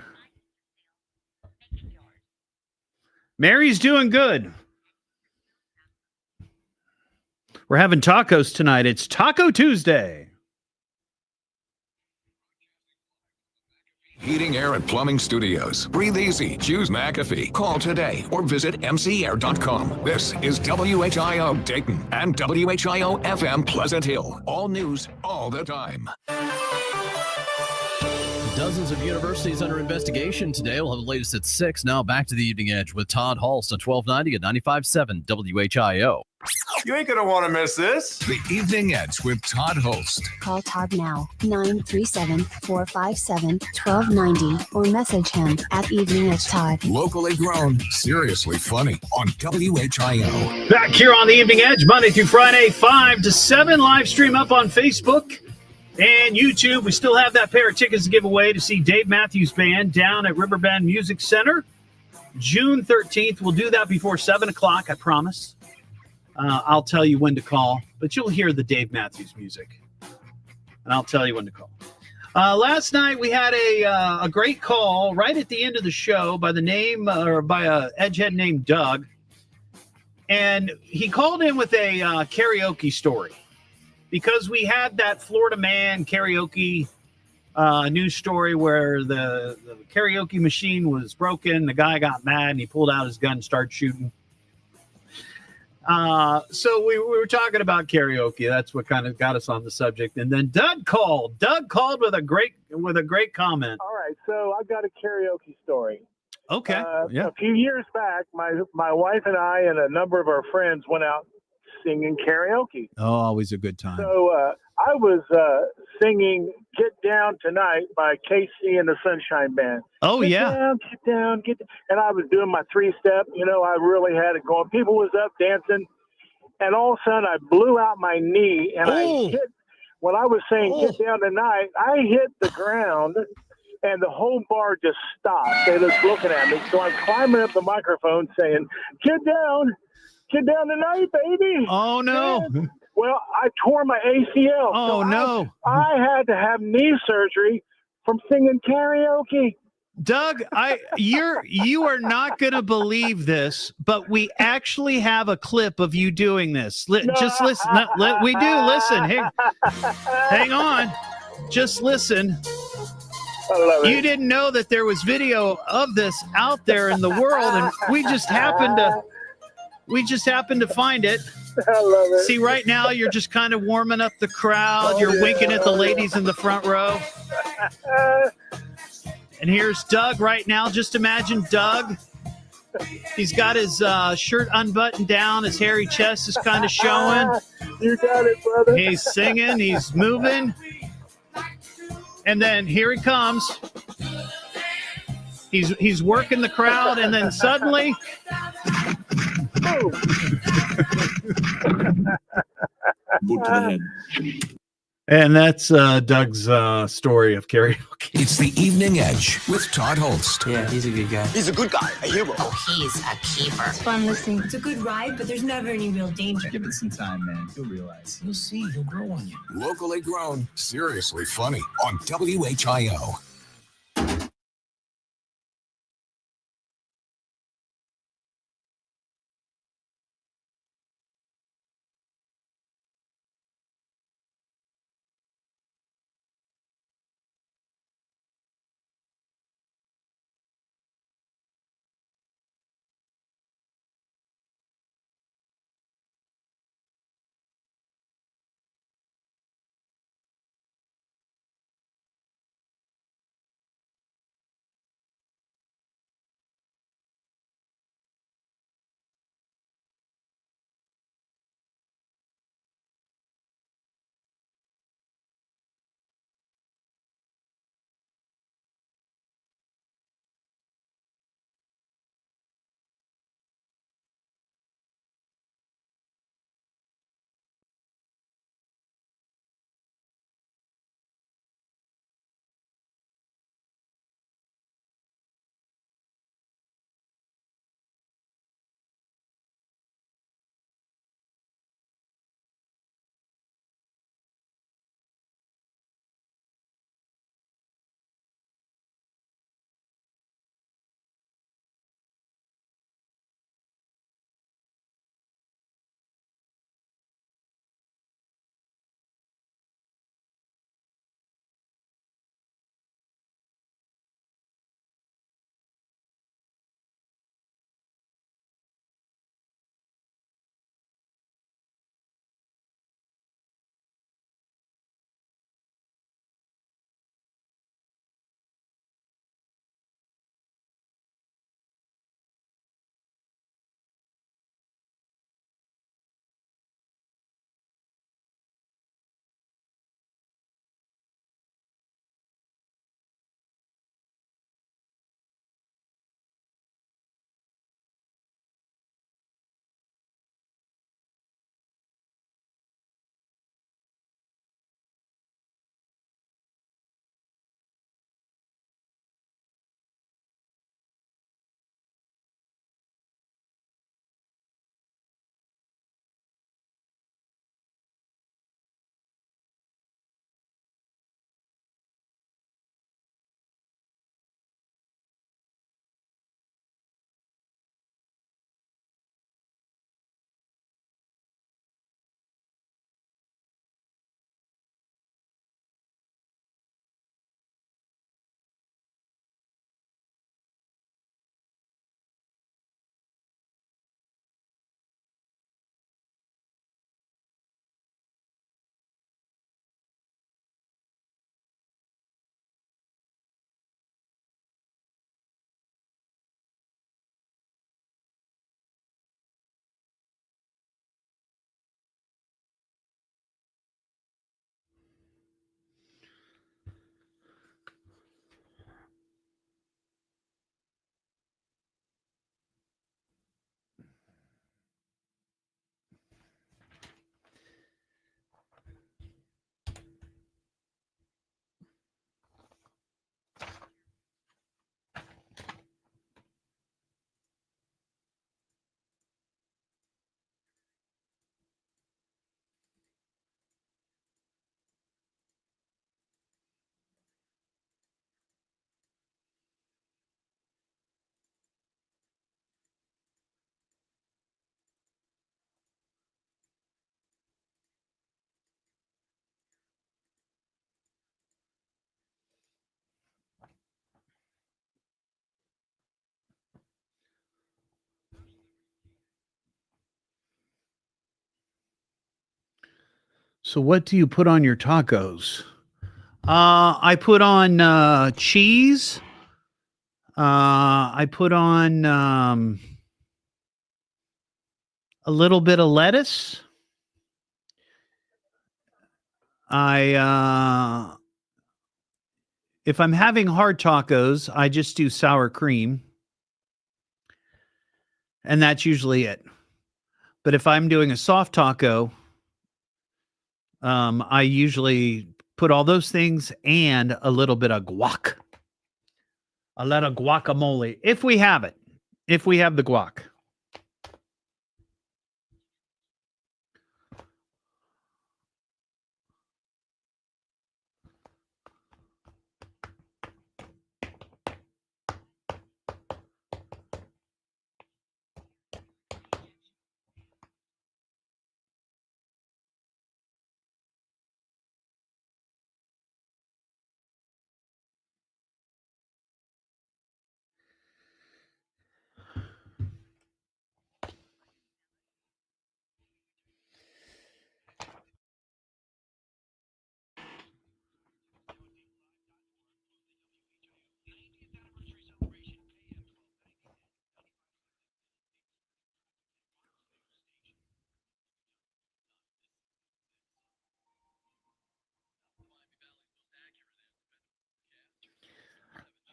S9: Mary's doing good. We're having tacos tonight. It's Taco Tuesday.
S5: Heating, Air, and Plumbing Studios. Breathe easy. Choose McAfee. Call today or visit mcair.com. This is WHIO Dayton and WHIO FM Pleasant Hill. All news, all the time.
S12: Dozens of universities under investigation today. We'll have the latest at 6. Now back to the Evening Edge with Todd Hollst on 1290 at 95.7 WHIO.
S2: You ain't gonna want to miss this.
S5: The Evening Edge with Todd Hollst.
S1: Call Todd now, 937-457-1290, or message him at Evening Edge Todd.
S5: Locally grown, seriously funny on WHIO.
S9: Back here on the Evening Edge, Monday through Friday, 5 to 7. Live stream up on Facebook and YouTube. We still have that pair of tickets to give away to see Dave Matthews Band down at Riverbend Music Center. June 13th. We'll do that before 7 o'clock, I promise. I'll tell you when to call, but you'll hear the Dave Matthews music, and I'll tell you when to call. Last night we had a great call right at the end of the show by the name or by a edgehead named Doug, And he called in with a karaoke story because we had that Florida man karaoke news story where the karaoke machine was broken. The guy got mad and he pulled out his gun and started shooting. So we were talking about karaoke. That's what kind of got us on the subject. And then Doug called. With a great comment.
S14: All right, so I've got a karaoke story.
S9: Okay.
S14: A few years back, my wife and I and a number of our friends went out singing karaoke.
S9: Oh, always a good time.
S14: So I was singing "Get Down Tonight" by Casey and the Sunshine Band.
S9: Oh,
S14: get
S9: yeah.
S14: Down, get down, get down. And I was doing my 3-step. You know, I really had it going. People was up dancing. And all of a sudden, I blew out my knee. And I hit, when I was saying "Get Down Tonight," I hit the ground. And the whole bar just stopped. They was looking at me. So I'm climbing up the microphone saying, get down tonight, baby.
S9: Oh, no.
S14: And, well, I tore my ACL.
S9: Oh,
S14: so
S9: no.
S14: I had to have knee surgery from singing karaoke.
S9: Doug, you are not going to believe this, but we actually have a clip of you doing this. Just listen. We do. Listen. Hang on. Just listen. You didn't know that there was video of this out there in the world, and we just happened to find it.
S14: I love it.
S9: See, right now you're just kind of warming up the crowd. You're winking at the ladies in the front row. And here's Doug right now. Just imagine Doug. He's got his shirt unbuttoned down. His hairy chest is kind of showing.
S14: You got it, brother.
S9: He's singing. He's moving. And then here he comes. He's working the crowd, and then suddenly,
S15: boot to the head.
S9: And that's Doug's story of karaoke.
S5: It's the Evening Edge with Todd Hollst.
S2: Yeah, he's a good guy. He's a good guy, a hero.
S6: Oh, he's a keeper. It's fun listening. It's a good ride, but there's never any real danger.
S11: Give it some time, man. You'll realize. You'll see. He'll grow on you.
S5: Locally grown, seriously funny on WHIO.
S9: So what do you put on your tacos? I put on cheese. I put on a little bit of lettuce. If I'm having hard tacos, I just do sour cream. And that's usually it. But if I'm doing a soft taco, I usually put all those things and a little bit of guac. A lot of guacamole, if we have it. If we have the guac.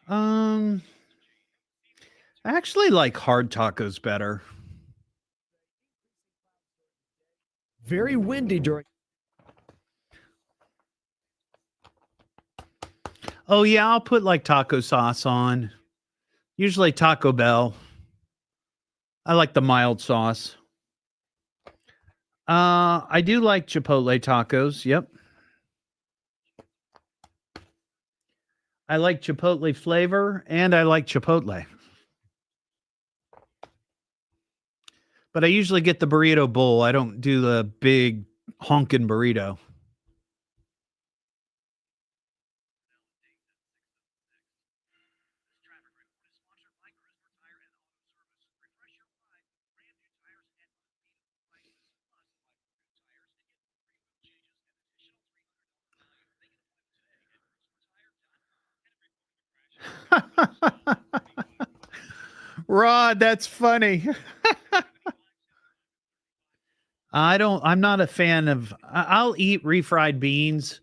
S9: I actually like hard tacos better.
S7: Very windy during.
S9: Oh, yeah, I'll put like taco sauce on. Usually Taco Bell. I like the mild sauce. I do like Chipotle tacos. Yep. I like Chipotle flavor and I like Chipotle. But I usually get the burrito bowl. I don't do the big honkin' burrito. Rod, that's funny. I'm not a fan of, I'll eat refried beans,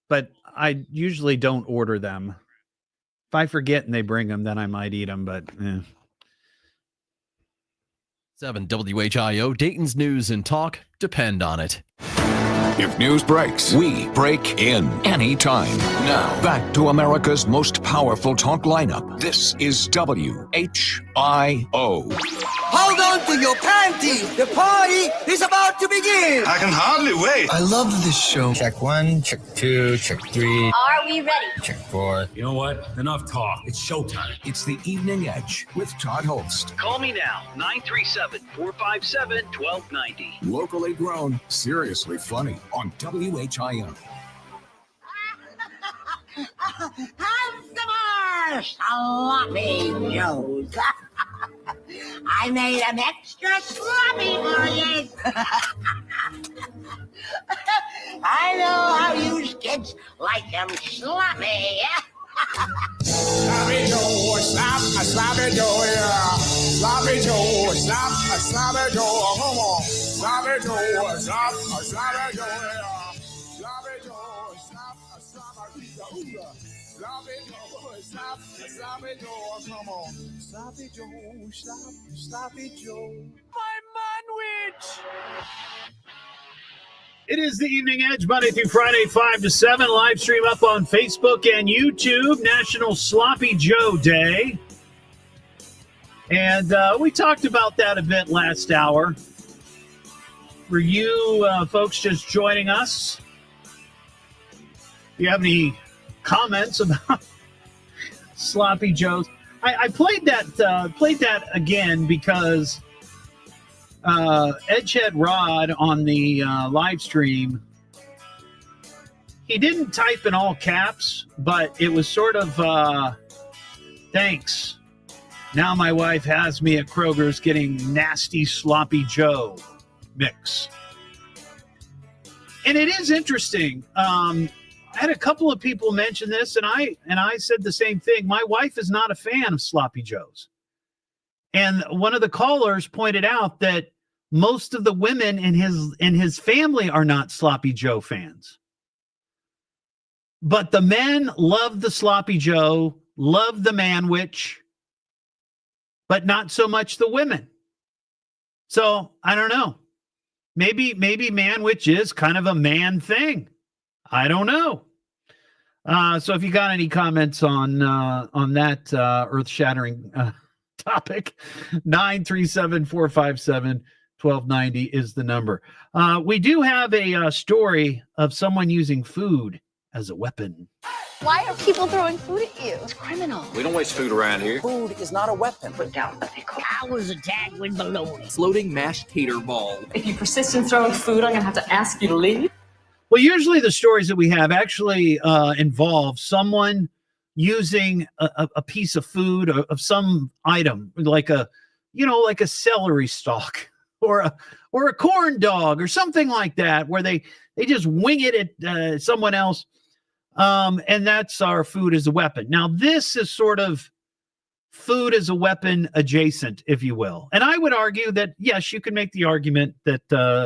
S9: but I usually don't order them. If I forget and they bring them, then I might eat them, but
S12: 7 WHIO, Dayton's news and talk depend on it.
S5: If news breaks, we break in anytime. Now, back to America's most powerful talk lineup. This is WHIO.
S13: Hold on to your panties. The party is about to begin.
S16: I can hardly wait.
S11: I love this show. Check 1, check 2, check 3.
S6: Are we ready?
S11: Check 4.
S19: You know what? Enough talk. It's showtime.
S5: It's the Evening Edge with Todd Hollst.
S24: Call me now, 937-457-1290.
S5: Locally grown, seriously funny on WHIO.
S13: Have some more sloppy joes. I made them extra sloppy for you. I know how you kids like them sloppy.
S16: Sloppy Joe, sloppy Joe, yeah. Sloppy Joe, sloppy Joe, come on. Sloppy Joe, sloppy Joe, yeah. Sloppy Joe, sloppy Joe. Sloppy Joe, sloppy Joe, come on. Sloppy Joe, sloppy Joe.
S19: My manwich!
S9: it is the Evening Edge, Monday through Friday, 5 to 7. Live stream up on Facebook and YouTube. National Sloppy Joe Day. And we talked about that a bit last hour. For you folks just joining us, do you have any comments about Sloppy Joes? I played that again because Edgehead Rod on the live stream, he didn't type in all caps, but it was sort of thanks. Now my wife has me at Kroger's getting nasty Sloppy Joe mix. And it is interesting. I had a couple of people mention this, and I said the same thing. My wife is not a fan of Sloppy Joes. And one of the callers pointed out that most of the women in his family are not Sloppy Joe fans. But the men love the Sloppy Joe, love the Manwich, but not so much the women. So I don't know. Maybe Manwich is kind of a man thing. I don't know. So if you got any comments on that earth-shattering topic, 937-457-1290 is the number. We do have a story of someone using food as a weapon.
S17: Why are people throwing food at you? It's criminal.
S2: We don't waste food around here.
S18: Food is not a weapon.
S13: Put down the pickle. Hours a tag with bologna.
S20: Floating mashed tater ball.
S6: If you persist in throwing food, I'm going to have to ask you to leave.
S9: Well, usually the stories that we have actually involve someone using a piece of food of some item, like a celery stalk or a corn dog or something like that, where they just wing it at someone else. And that's our food as a weapon. Now, this is sort of food as a weapon adjacent, if you will. And I would argue that, yes, you can make the argument that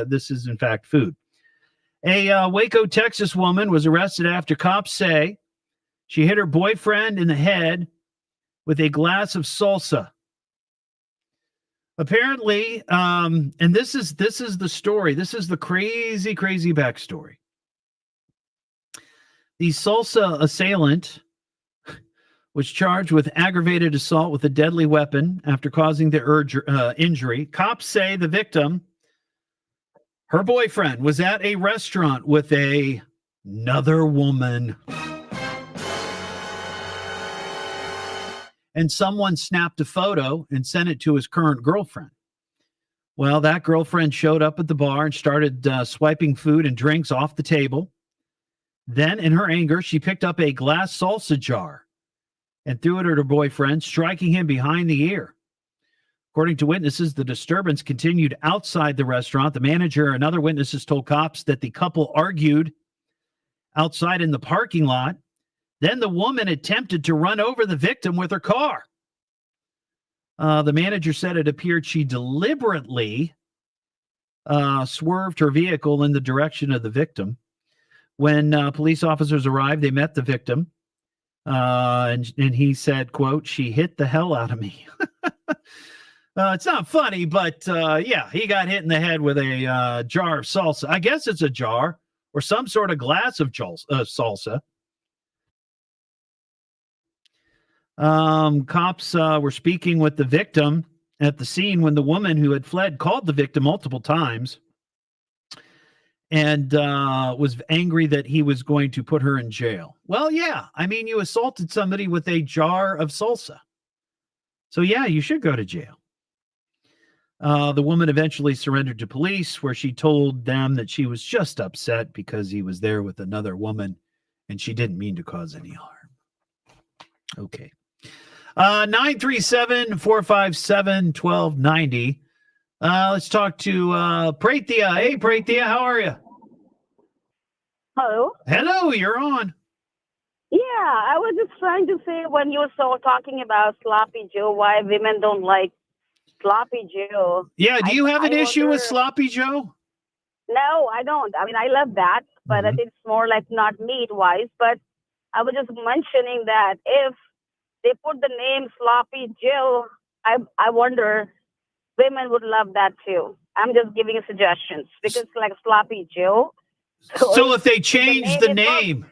S9: this is, in fact, food. A Waco, Texas woman was arrested after cops say she hit her boyfriend in the head with a glass of salsa. Apparently, and this is the story. This is the crazy, crazy backstory. The salsa assailant was charged with aggravated assault with a deadly weapon after causing the injury. Cops say the victim, her boyfriend, was at a restaurant with another woman. And someone snapped a photo and sent it to his current girlfriend. Well, that girlfriend showed up at the bar and started swiping food and drinks off the table. Then, in her anger, she picked up a glass salsa jar and threw it at her boyfriend, striking him behind the ear. According to witnesses, the disturbance continued outside the restaurant. The manager and other witnesses told cops that the couple argued outside in the parking lot. Then the woman attempted to run over the victim with her car. The manager said it appeared she deliberately swerved her vehicle in the direction of the victim. When police officers arrived, they met the victim, and he said, quote, "She hit the hell out of me." It's not funny, but yeah, he got hit in the head with a jar of salsa. I guess it's a jar or some sort of glass of salsa. Cops were speaking with the victim at the scene when the woman who had fled called the victim multiple times and was angry that he was going to put her in jail. Well, yeah, I mean, you assaulted somebody with a jar of salsa. So, yeah, you should go to jail. The woman eventually surrendered to police, where she told them that she was just upset because he was there with another woman and she didn't mean to cause any harm. Okay. 937-457-1290. Let's talk to Prathia. Hey, Prathia, how are you?
S21: Hello.
S9: Hello, you're on.
S21: Yeah, I was just trying to say when you were talking about Sloppy Joe, why women don't like Sloppy Joe.
S9: Yeah, do you have an issue with Sloppy Joe?
S21: No, I don't. I mean, I love that, but it's more like not meat-wise. But I was just mentioning that if they put the name Sloppy Joe, I wonder women would love that too. I'm just giving you suggestions because like Sloppy Joe.
S9: So if they change the name,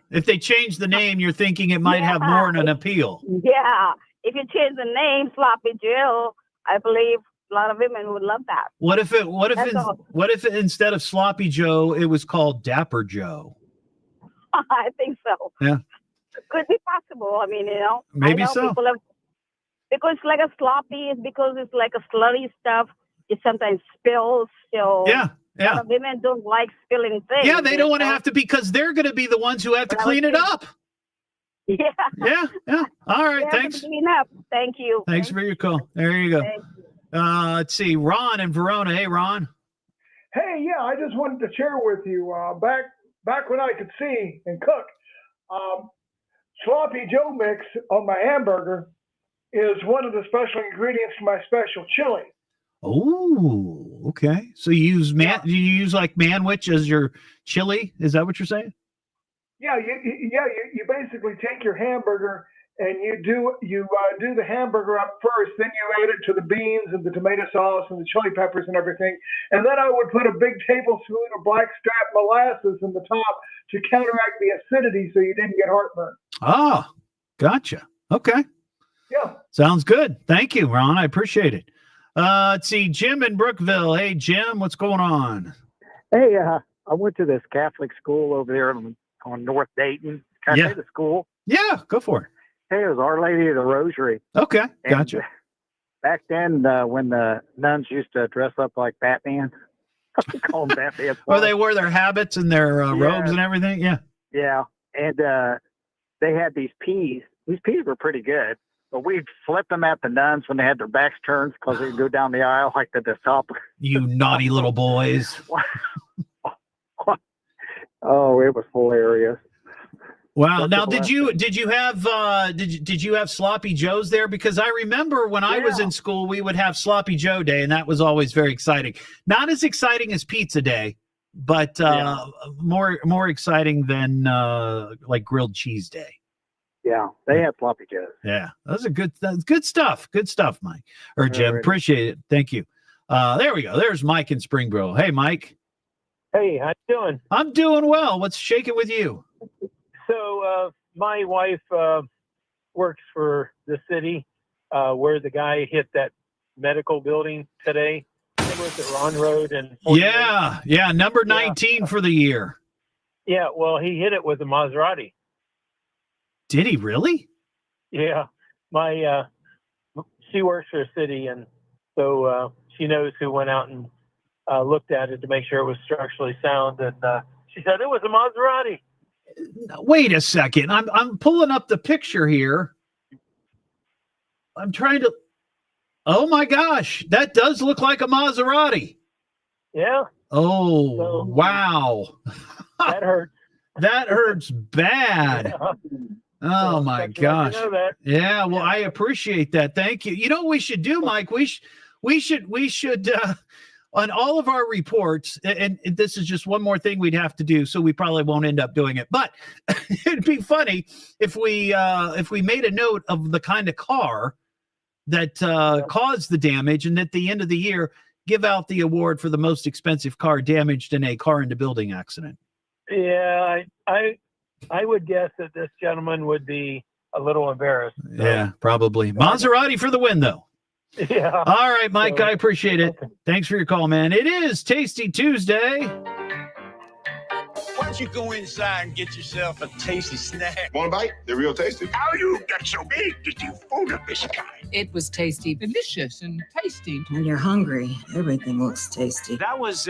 S9: you're thinking it might have more of an appeal.
S21: Yeah. If you change the name Sloppy Joe, I believe a lot of women would love that.
S9: What if instead of Sloppy Joe, it was called Dapper Joe?
S21: I think so.
S9: Yeah.
S21: Could be possible. I mean,
S9: maybe
S21: I know
S9: so.
S21: Because like a sloppy is because it's like a slurry stuff. It sometimes spills. So
S9: yeah.
S21: A lot of women don't like spilling things.
S9: Yeah, they don't want to have to because they're going to be the ones who have to clean it up.
S21: Yeah.
S9: Yeah. All right. Thanks.
S21: Clean up. Thank you.
S9: Thanks for your call. There you go. Let's see. Ron in Verona. Hey, Ron.
S24: Hey, yeah, I just wanted to share with you. Back
S14: back when I could see and cook, Sloppy Joe mix on my hamburger is one of the special ingredients to my special chili.
S9: Oh, okay. So you use do you use like manwich as your chili? Is that what you're saying?
S14: Yeah, you basically take your hamburger and you do the hamburger up first, then you add it to the beans and the tomato sauce and the chili peppers and everything, and then I would put a big tablespoon of blackstrap molasses in the top to counteract the acidity, so you didn't get heartburn.
S9: Ah, gotcha. Okay.
S14: Yeah.
S9: Sounds good. Thank you, Ron. I appreciate it. Let's see, Jim in Brookville. Hey, Jim, what's going on?
S8: Hey, I went to this Catholic school over there on North Dayton. Can I say the school?
S9: Yeah, go for it.
S8: Hey, it was Our Lady of the Rosary.
S9: Okay, gotcha.
S8: And back then, when the nuns used to dress up like Batman, I call them Batman.
S9: Or they wore their habits and their robes and everything. Yeah.
S8: Yeah, and they had these peas. These peas were pretty good. But we'd flip them at the nuns when they had their backs turned because they'd go down the aisle like the top.
S9: You naughty little boys.
S8: Oh, it was hilarious.
S9: Wow. Now, did you have Sloppy Joes there? Because I remember when I was in school, we would have Sloppy Joe Day, and that was always very exciting. Not as exciting as Pizza Day, but more exciting than like Grilled Cheese Day.
S8: Yeah, they had Sloppy Joes.
S9: Yeah, that's good stuff. Good stuff, Mike or Jim. Appreciate it. Thank you. There we go. There's Mike in Springboro. Hey, Mike.
S10: Hey, how you doing?
S9: I'm doing well. What's shaking with you?
S10: So my wife works for the city where the guy hit that medical building today. It was at Ron Road and
S9: yeah, number 19 for the year.
S10: Yeah, well, he hit it with a Maserati.
S9: Did he really?
S10: Yeah, she works for the city, and so she knows who went out and looked at it to make sure it was structurally sound, and she said it was a Maserati.
S9: Wait a second. I'm pulling up the picture here. I'm trying to. Oh my gosh, that does look like a Maserati.
S10: Yeah.
S9: Oh, so, wow.
S10: That hurts.
S9: That hurts bad. Yeah. Oh my gosh. Yeah, well, I appreciate that. Thank you. You know what we should do, Mike? We should on all of our reports, and this is just one more thing we'd have to do, so we probably won't end up doing it. But it'd be funny if we made a note of the kind of car that caused the damage, and at the end of the year, give out the award for the most expensive car damaged in a car into building accident.
S10: Yeah, I would guess that this gentleman would be a little embarrassed. So.
S9: Yeah, probably. Maserati for the win, though.
S10: Yeah.
S9: All right, Mike, I appreciate it. Thanks for your call, man. It is Tasty Tuesday.
S22: Why don't you go inside and get yourself a tasty snack?
S24: Want a bite? They're real tasty.
S22: How you get so big that you food of this kind?
S25: It was tasty, delicious, and tasty.
S26: When you're hungry, everything looks tasty.
S22: That was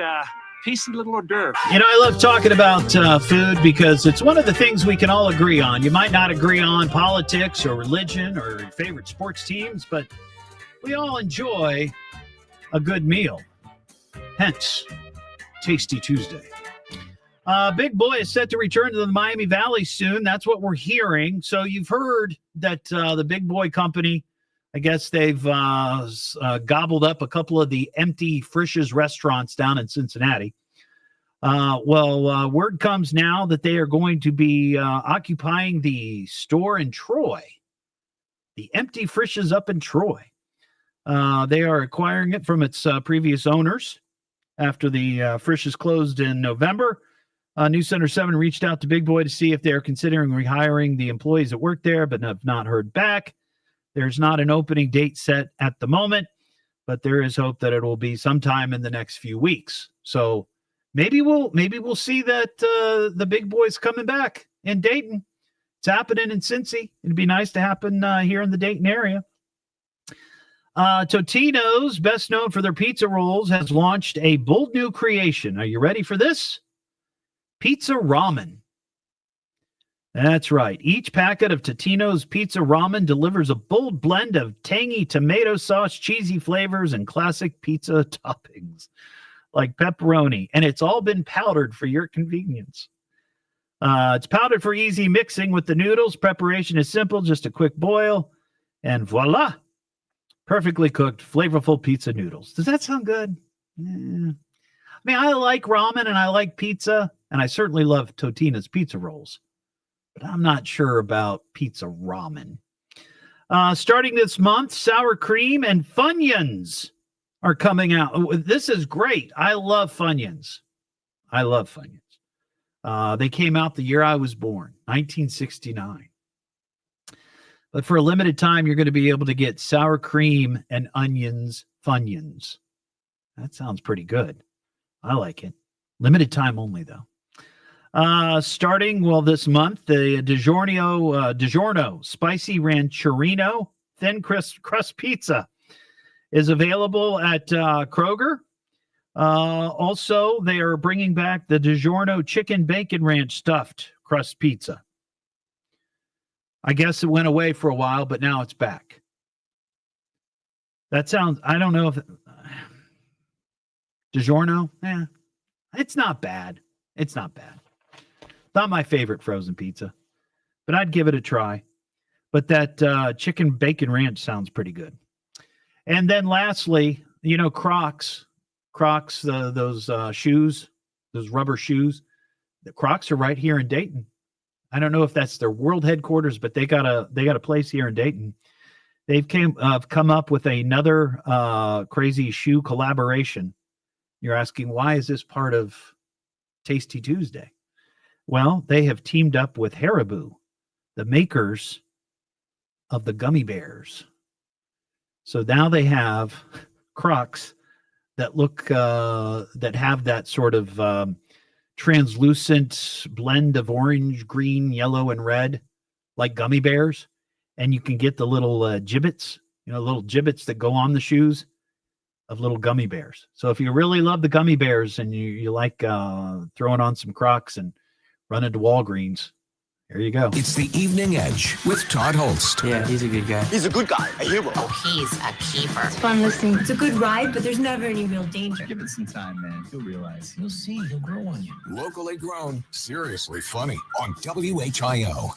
S22: tasty little hors d'oeuvre.
S9: You know, I love talking about food because it's one of the things we can all agree on. You might not agree on politics or religion or your favorite sports teams, but we all enjoy a good meal. Hence, Tasty Tuesday. Big Boy is set to return to the Miami Valley soon. That's what we're hearing. So you've heard that the Big Boy company, I guess they've gobbled up a couple of the empty Frisch's restaurants down in Cincinnati. Word comes now that they are going to be occupying the store in Troy, the empty Frisch's up in Troy. They are acquiring it from its previous owners after the Frisch's closed in November. News Center 7 reached out to Big Boy to see if they're considering rehiring the employees that work there, but have not heard back. There's not an opening date set at the moment, but there is hope that it will be sometime in the next few weeks. So maybe we'll see that the Big Boy's coming back in Dayton. It's happening in Cincy. It'd be nice to happen here in the Dayton area. Totino's, best known for their pizza rolls, has launched a bold new creation. Are you ready for this? Pizza ramen. That's right. Each packet of Totino's pizza ramen delivers a bold blend of tangy tomato sauce, cheesy flavors, and classic pizza toppings like pepperoni. And it's all been powdered for your convenience. It's powdered for easy mixing with the noodles. Preparation is simple, just a quick boil, and voila, perfectly cooked, flavorful pizza noodles. Does that sound good? Yeah. I mean, I like ramen and I like pizza, and I certainly love Totina's pizza rolls, but I'm not sure about pizza ramen. Starting this month, sour cream and Funyuns are coming out. This is great. I love Funyuns. They came out the year I was born, 1969. But for a limited time, you're going to be able to get sour cream and onions Funyuns. That sounds pretty good. I like it. Limited time only, though. Starting, this month, the DiGiorno Spicy Rancherino Thin Crust Pizza is available at Kroger. Also, they are bringing back the DiGiorno Chicken Bacon Ranch Stuffed Crust Pizza. I guess it went away for a while, but now it's back. That sounds, I don't know if DiGiorno, it's not bad. It's not bad. Not my favorite frozen pizza, but I'd give it a try. But that chicken bacon ranch sounds pretty good. And then lastly, Crocs, those shoes, those rubber shoes. The Crocs are right here in Dayton. I don't know if that's their world headquarters, but they got a place here in Dayton. They've come up with another crazy shoe collaboration. You're asking, why is this part of Tasty Tuesday? Well, they have teamed up with Haribo, the makers of the gummy bears. So now they have Crocs that look that have that sort of translucent blend of orange, green, yellow, and red, like gummy bears. And you can get the little gibbets, little gibbets that go on the shoes of little gummy bears. So if you really love the gummy bears and you like throwing on some Crocs and running to Walgreens, there you go.
S5: It's the Evening Edge with Todd Hollst.
S2: Yeah, he's a good guy.
S13: He's a good guy, a hero.
S6: Oh, he's a keeper. It's fun listening. It's a good ride, but there's never any real danger.
S11: Give it some time, man. You'll realize. You'll see. He'll grow on you.
S5: Locally grown, seriously funny on WHIO.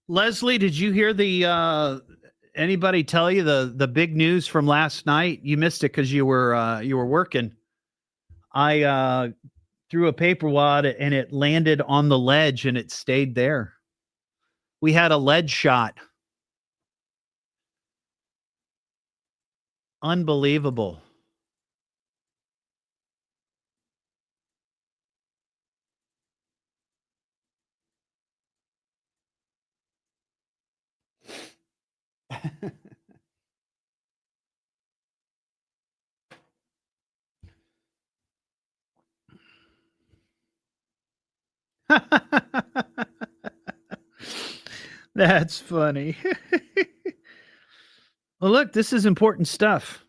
S9: Leslie, did you hear anybody tell you the big news from last night? You missed it because you were working. I threw a paper wad and it landed on the ledge and it stayed there. We had a ledge shot. Unbelievable. That's funny. Well, look, this is important stuff.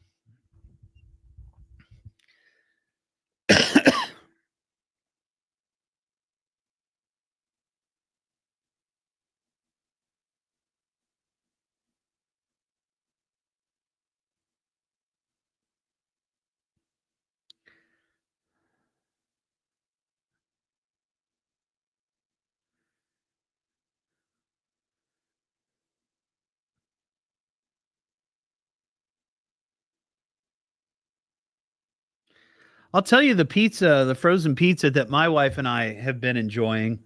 S9: I'll tell you the frozen pizza that my wife and I have been enjoying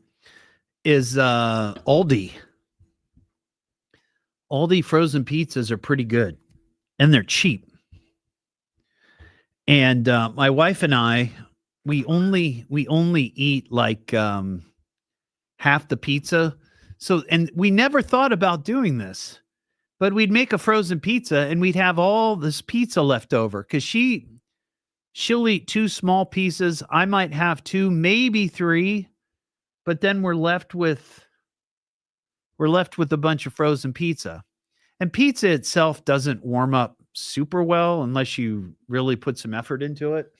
S9: is Aldi. Aldi frozen pizzas are pretty good and they're cheap. And my wife and I, we only eat like half the pizza. So, and we never thought about doing this, but we'd make a frozen pizza and we'd have all this pizza left over because she'll eat 2 small pieces. I might have 2, maybe 3, but then we're left with a bunch of frozen pizza. And pizza itself doesn't warm up super well unless you really put some effort into it.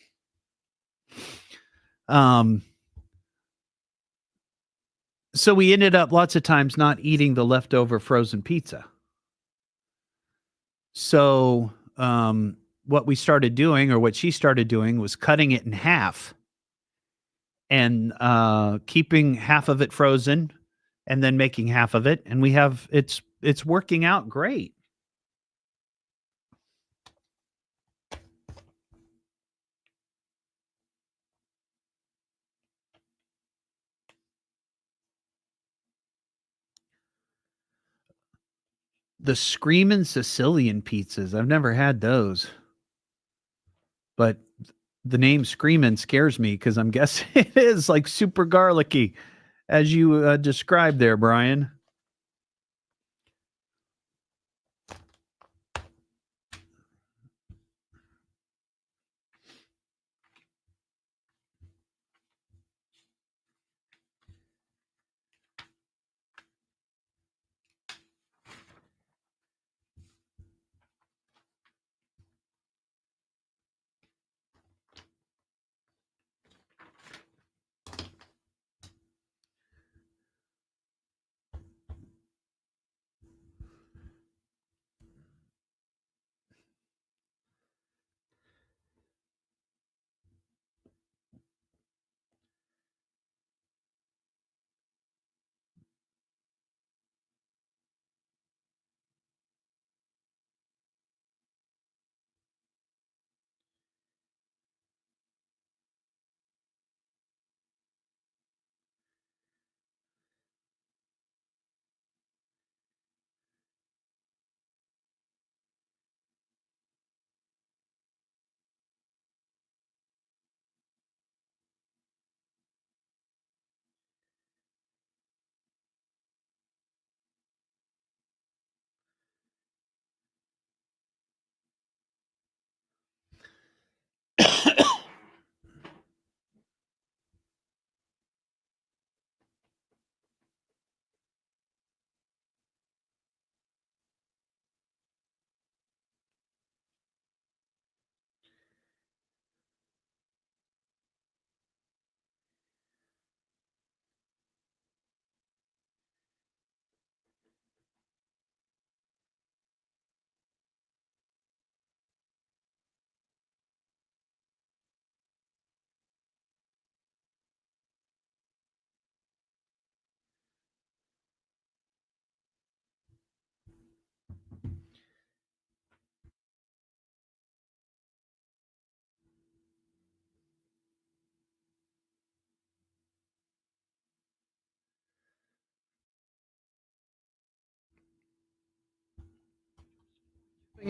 S9: So we ended up lots of times not eating the leftover frozen pizza. So what we started doing, or what she started doing, was cutting it in half and keeping half of it frozen and then making half of it. And it's working out great. The Screamin' Sicilian pizzas. I've never had those. But the name Screamin' scares me because I'm guessing it is like super garlicky, as you described there, Brian.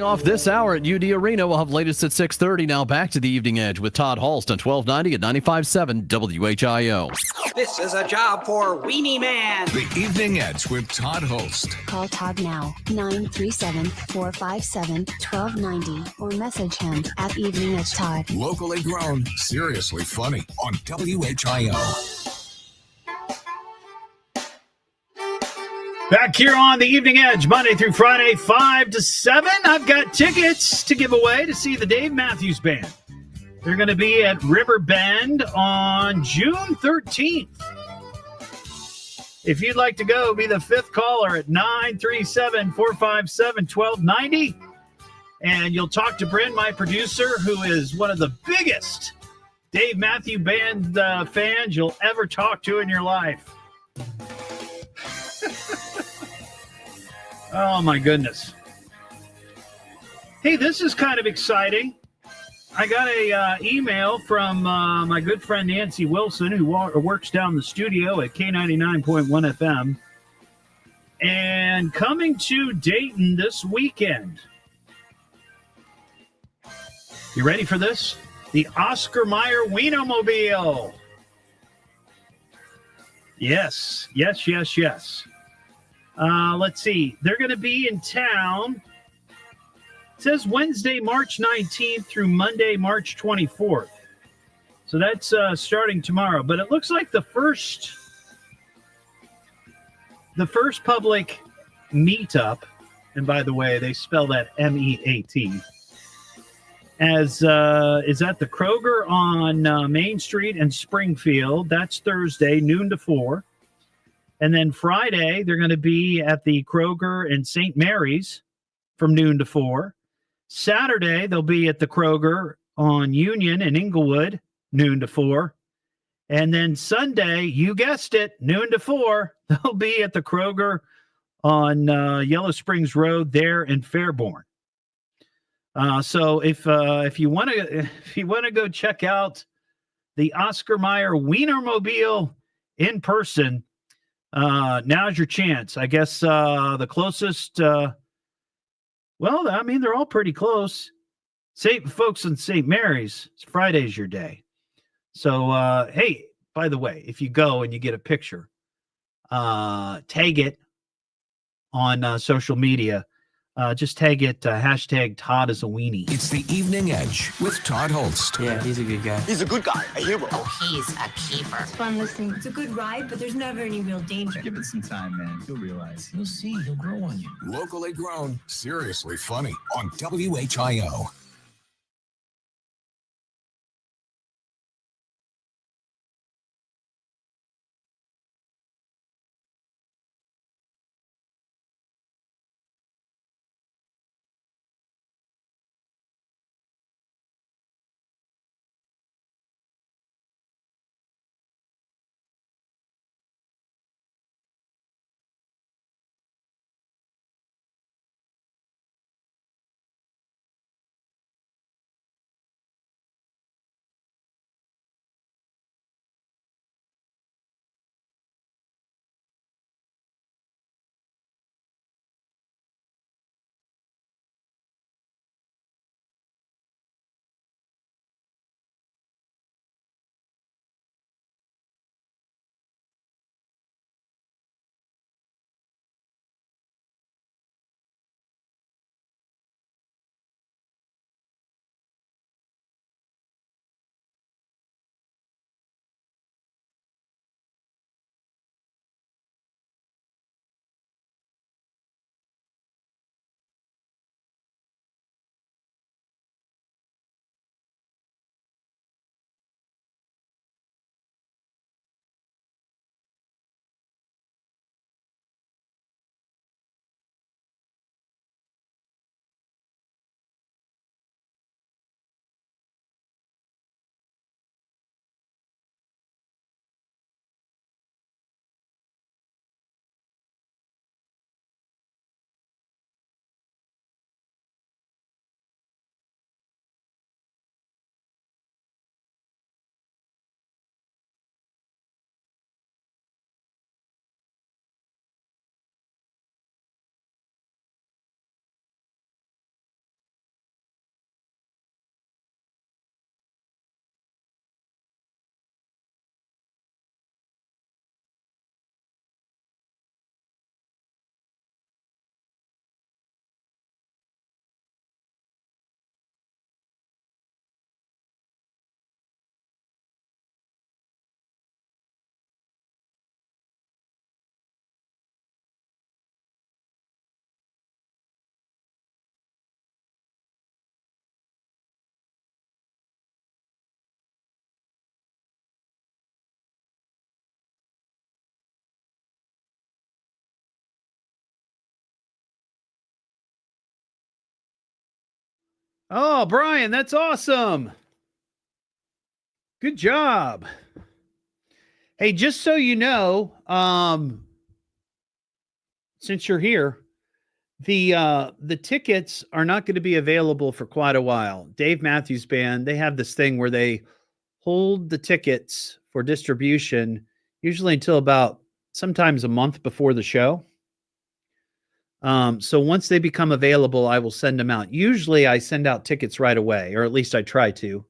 S12: Off this hour at UD Arena, we'll have latest at 6:30. Now back to the Evening Edge with Todd Hollst on 1290 at 95.7 WHIO.
S20: This is a job for Weenie Man.
S5: The Evening Edge with Todd Hollst.
S1: Call Todd now, 937-457-1290, or message him at Evening Edge Todd.
S5: Locally grown, seriously funny on WHIO.
S9: Back here on the Evening Edge, Monday through Friday, 5 to 7. I've got tickets to give away to see the Dave Matthews Band. They're going to be at River Bend on June 13th. If you'd like to go, be the 5th caller at 937-457-1290. And you'll talk to Bryn, my producer, who is one of the biggest Dave Matthews Band fans you'll ever talk to in your life. Oh, my goodness. Hey, this is kind of exciting. I got a email from my good friend Nancy Wilson, who works down the studio at K99.1 FM. And coming to Dayton this weekend. You ready for this? The Oscar Mayer Wienermobile. Yes. Let's see. They're going to be in town. It says Wednesday, March 19th through Monday, March 24th. So that's starting tomorrow. But it looks like the first public meetup, and by the way, they spell that MEAT, is at the Kroger on Main Street in Springfield. That's Thursday, noon to 4. And then Friday, they're going to be at the Kroger in St. Mary's from noon to 4. Saturday, they'll be at the Kroger on Union in Inglewood, noon to 4. And then Sunday, you guessed it, noon to 4, they'll be at the Kroger on Yellow Springs Road there in Fairborn. So if you want to go check out the Oscar Mayer Wienermobile in person, now's your chance. I guess the closest. Well, I mean, they're all pretty close. Folks in St. Mary's, Friday's your day. So, hey, by the way, if you go and you get a picture, tag it on social media. Just tag it, hashtag Todd is a weenie.
S5: It's the Evening Edge with Todd Hollst.
S2: Yeah, he's a good guy.
S22: He's a good guy, a hero.
S13: Oh, he's a keeper.
S6: It's fun listening. It's a good ride, but there's never any real danger.
S11: Give it some time, man. You'll realize. You'll see. He'll grow on you.
S5: Locally grown, seriously funny on WHIO.
S9: Oh, Brian, that's awesome. Good job. Hey, just so you know, since you're here, the tickets are not going to be available for quite a while. Dave Matthews Band, they have this thing where they hold the tickets for distribution usually until about sometimes a month before the show. So once they become available, I will send them out. Usually I send out tickets right away, or at least I try to.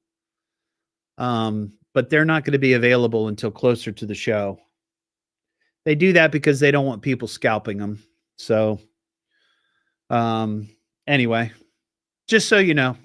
S9: But they're not going to be available until closer to the show. They do that because they don't want people scalping them. So, anyway, just so you know.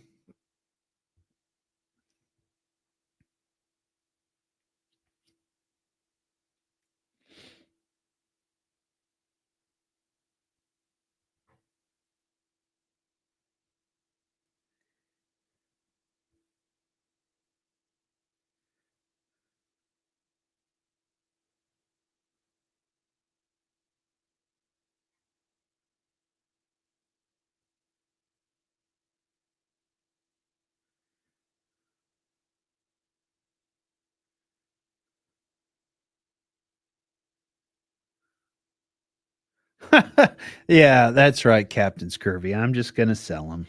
S9: Yeah, that's right, Captain Scurvy. I'm just going to sell them.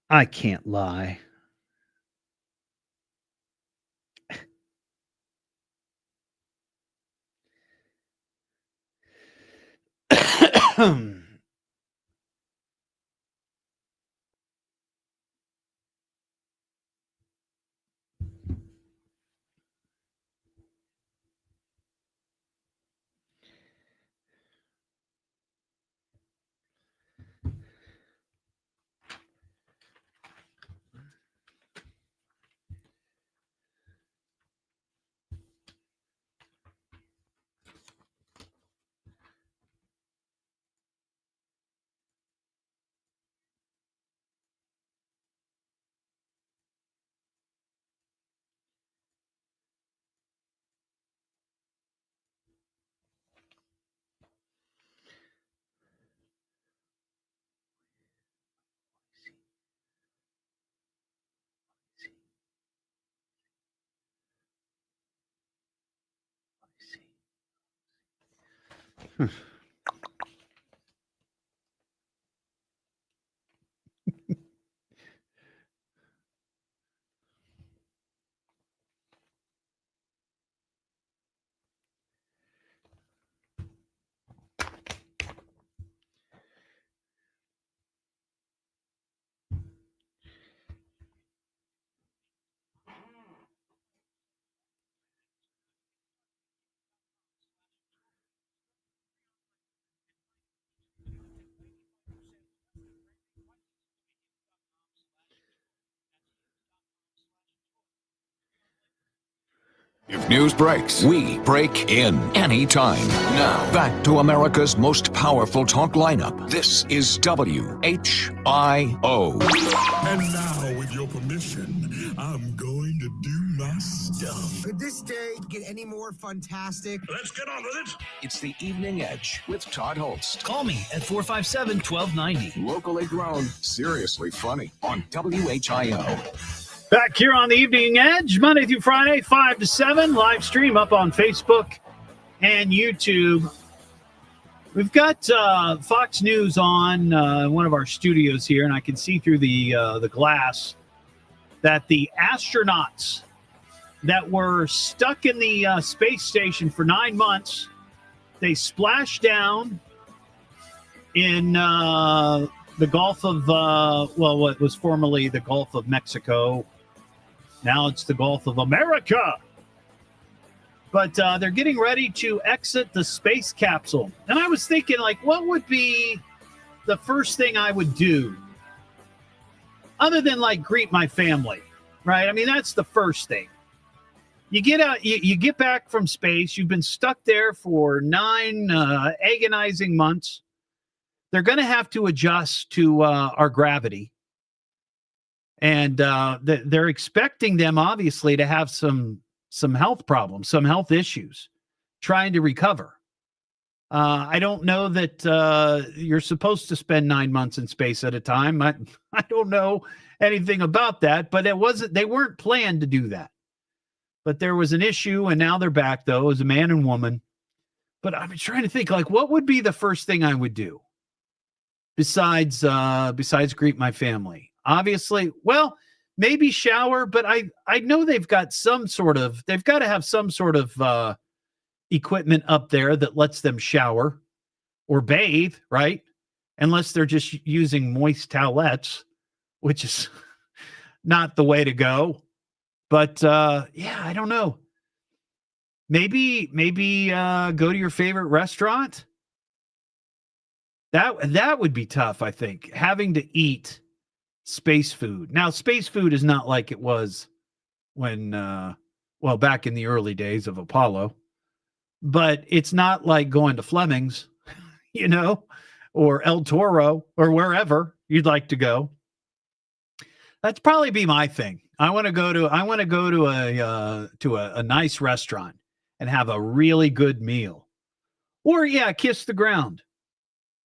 S9: I can't lie.
S5: If news breaks, we break in anytime. Now, back to America's most powerful talk lineup. This is WHIO.
S16: And now, with your permission, I'm going to do my stuff.
S18: Could this day get any more fantastic?
S16: Let's get on with it.
S5: It's the Evening Edge with Todd Hollst.
S12: Call me at 457-1290.
S5: Locally grown, seriously funny on WHIO.
S9: Back here on the Evening Edge, Monday through Friday, 5 to 7, live stream up on Facebook and YouTube. We've got Fox News on one of our studios here, and I can see through the glass that the astronauts that were stuck in the space station for 9 months, they splashed down in the Gulf of, what was formerly the Gulf of Mexico. Now it's the Gulf of America. But they're getting ready to exit the space capsule. And I was thinking, what would be the first thing I would do? Other than, greet my family, right? I mean, that's the first thing. You get out, you get back from space. You've been stuck there for 9 agonizing months. They're going to have to adjust to our gravity. And they're expecting them, obviously, to have some health problems, some health issues, trying to recover. I don't know that you're supposed to spend 9 months in space at a time. I don't know anything about that, but they weren't planned to do that. But there was an issue, and now they're back, though, as a man and woman. But I'm trying to think, what would be the first thing I would do besides greet my family? Obviously, well, maybe shower, but I know they've got to have some sort of equipment up there that lets them shower or bathe, right? Unless they're just using moist towelettes, which is not the way to go. But yeah, I don't know. Maybe go to your favorite restaurant. That would be tough, I think, having to eat space food. Now, space food is not like it was when, back in the early days of Apollo, but it's not like going to Fleming's, or El Toro or wherever you'd like to go. That'd probably be my thing. I want to go to a nice restaurant and have a really good meal. Or kiss the ground.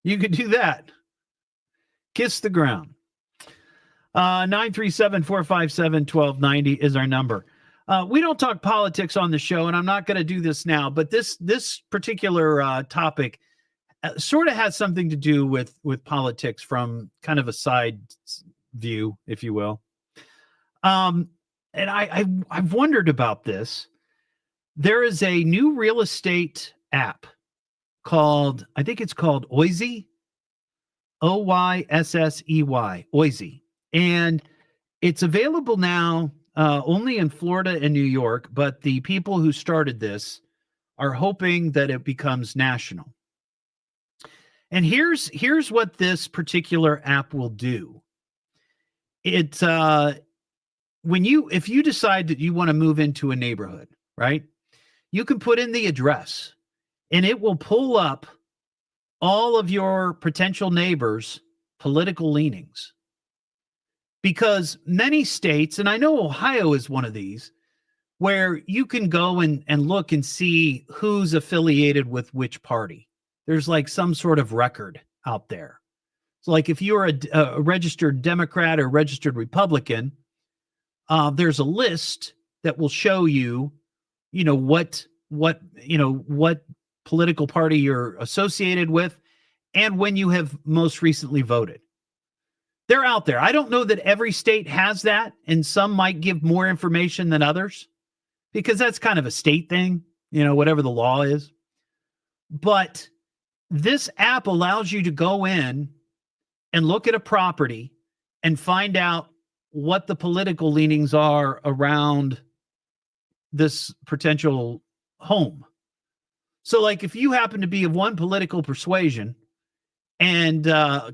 S9: You could do that. Kiss the ground. 937-457-1290 is our number. We don't talk politics on the show, and I'm not going to do this now, but this particular topic sort of has something to do with politics from kind of a side view, if you will. And I've wondered about this. There is a new real estate app called, I think it's called Oysey, Oyssey, Oysey. And it's available now only in Florida and New York, but the people who started this are hoping that it becomes national. And here's what this particular app will do. It if you decide that you want to move into a neighborhood, right? You can put in the address and it will pull up all of your potential neighbors' political leanings. Because many states, and I know Ohio is one of these, where you can go and look and see who's affiliated with which party. There's like some sort of record out there. So like if you're a registered Democrat or registered Republican, there's a list that will show you, what political party you're associated with and when you have most recently voted. They're out there. I don't know that every state has that, and some might give more information than others because that's kind of a state thing, whatever the law is. But this app allows you to go in and look at a property and find out what the political leanings are around this potential home. So like if you happen to be of one political persuasion and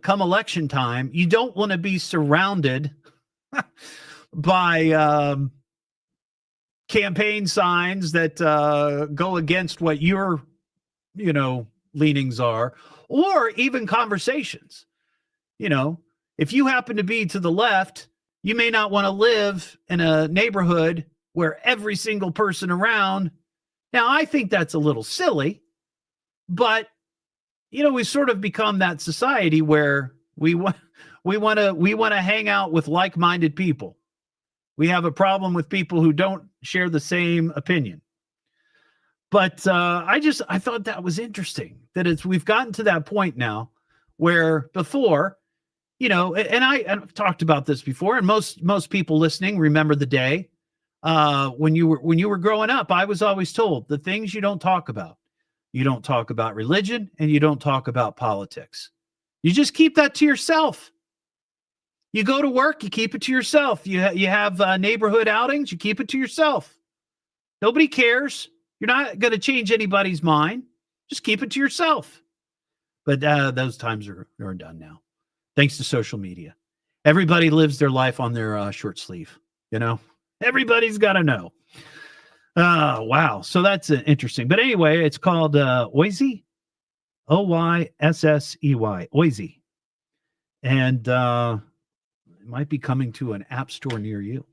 S9: come election time, you don't want to be surrounded by campaign signs that go against what your, leanings are, or even conversations. If you happen to be to the left, you may not want to live in a neighborhood where every single person around. Now, I think that's a little silly, but we sort of become that society where we want to hang out with like-minded people. We have a problem with people who don't share the same opinion. But I thought that was interesting that we've gotten to that point now where before, and I've talked about this before, and most people listening remember the day when you were growing up. I was always told the things you don't talk about. You don't talk about religion and you don't talk about politics. You just keep that to yourself. You go to work, you keep it to yourself. You have neighborhood outings, you keep it to yourself. Nobody cares. You're not going to change anybody's mind. Just keep it to yourself. But those times are done now, thanks to social media. Everybody lives their life on their short sleeve. Everybody's got to know. Wow. So that's interesting. But anyway, it's called Oysey, Oyssey, Oysey. And it might be coming to an app store near you.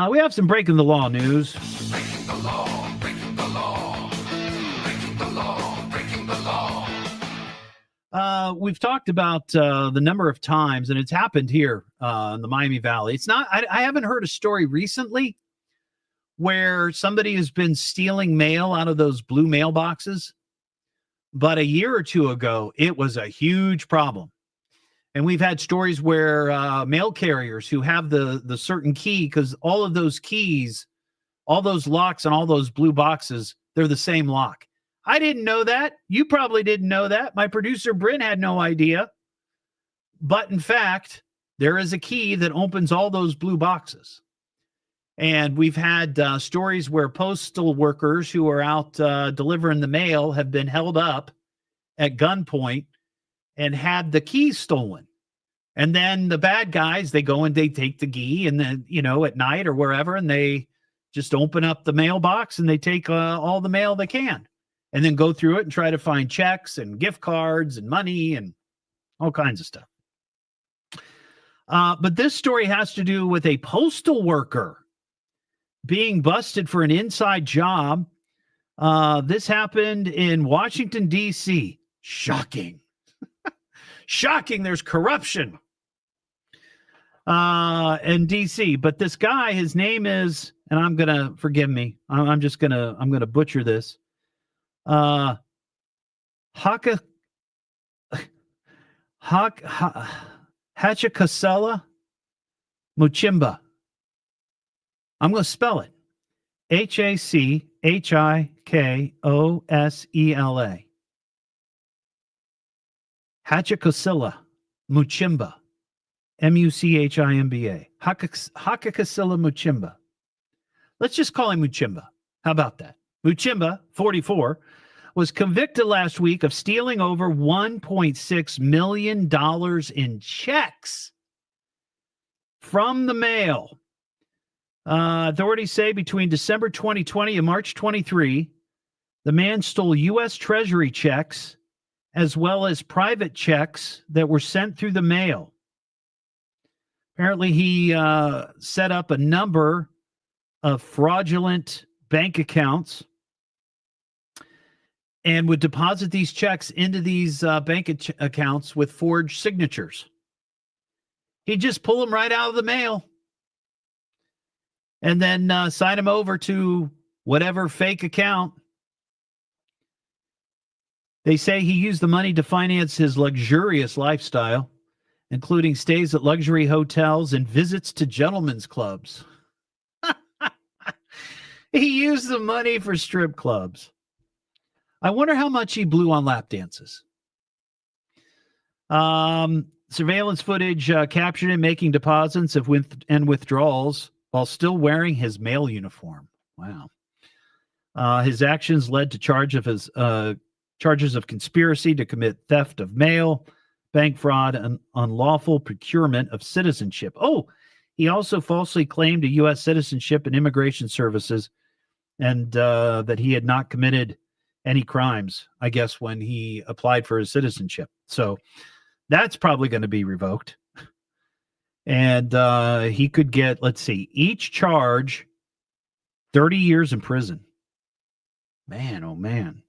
S9: We have some breaking the law news.
S5: Breaking the law, breaking the law, breaking the law, breaking the law.
S9: We've talked about the number of times, and it's happened here in the Miami Valley. It's not, I haven't heard a story recently where somebody has been stealing mail out of those blue mailboxes. But a year or two ago, it was a huge problem. And we've had stories where mail carriers who have the certain key, because all of those keys, all those locks and all those blue boxes, they're the same lock. I didn't know that. You probably didn't know that. My producer, Bryn, had no idea. But in fact, there is a key that opens all those blue boxes. And we've had stories where postal workers who are out delivering the mail have been held up at gunpoint and had the keys stolen. And then the bad guys, they go and they take the key and then, at night or wherever, and they just open up the mailbox and they take all the mail they can and then go through it and try to find checks and gift cards and money and all kinds of stuff. But this story has to do with a postal worker being busted for an inside job. This happened in Washington, D.C. Shocking. Shocking. There's corruption in D.C. But this guy, his name is, and I'm going to, forgive me, I'm going to butcher this. Hachikasela Muchimba. I'm going to spell it. Hachikosela. Hachikosela Muchimba. Muchimba. Hachikosela Muchimba. Let's just call him Muchimba. How about that? Muchimba, 44, was convicted last week of stealing over $1.6 million in checks from the mail. Authorities say between December 2020 and March 23, the man stole U.S. Treasury checks as well as private checks that were sent through the mail. Apparently, he set up a number of fraudulent bank accounts and would deposit these checks into these bank accounts with forged signatures. He'd just pull them right out of the mail and then sign them over to whatever fake account. They say he used the money to finance his luxurious lifestyle, including stays at luxury hotels and visits to gentlemen's clubs. He used the money for strip clubs. I wonder how much he blew on lap dances. Surveillance footage captured him making deposits and withdrawals while still wearing his mail uniform. Wow. His actions led to charges of conspiracy to commit theft of mail, bank fraud, and unlawful procurement of citizenship. Oh, he also falsely claimed a U.S. citizenship and immigration services and that he had not committed any crimes, I guess, when he applied for his citizenship. So that's probably going to be revoked. And he could get, let's see, each charge 30 years in prison. Man, oh man.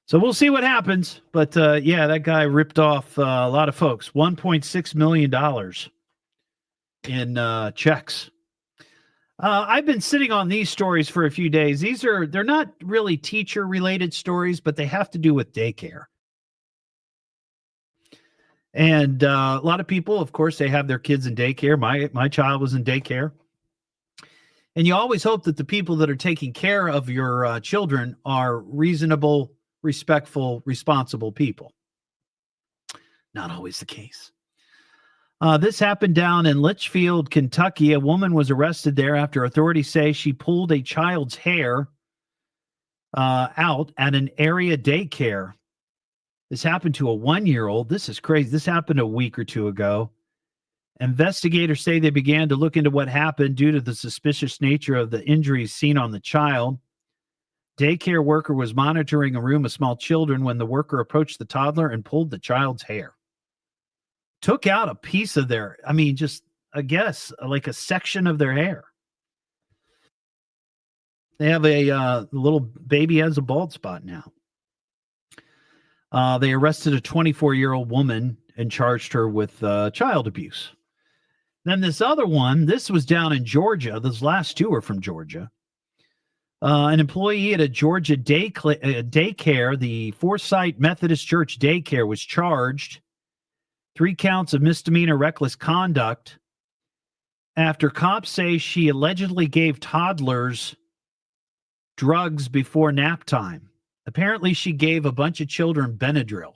S9: So we'll see what happens. But yeah, that guy ripped off a lot of folks. $1.6 million in checks. I've been sitting on these stories for a few days. They're not really teacher related stories, but they have to do with daycare. And a lot of people, of course, they have their kids in daycare. My child was in daycare. And you always hope that the people that are taking care of your children are reasonable, respectful, responsible people. Not always the case. This happened down in Litchfield, Kentucky. A woman was arrested there after authorities say she pulled a child's hair out at an area daycare. This happened to a 1-year-old. This is crazy. This happened a week or two ago. Investigators say they began to look into what happened due to the suspicious nature of the injuries seen on the child. Daycare worker was monitoring a room of small children when the worker approached the toddler and pulled the child's hair. Took out a piece of their, I guess, like a section of their hair. They have a little baby has a bald spot now. They arrested a 24-year-old woman and charged her with child abuse. Then this other one, this was down in Georgia. Those last two are from Georgia. An employee at a Georgia daycare, the Forsyth Methodist Church daycare, was charged 3 counts of misdemeanor reckless conduct after cops say she allegedly gave toddlers drugs before nap time. Apparently, she gave a bunch of children Benadryl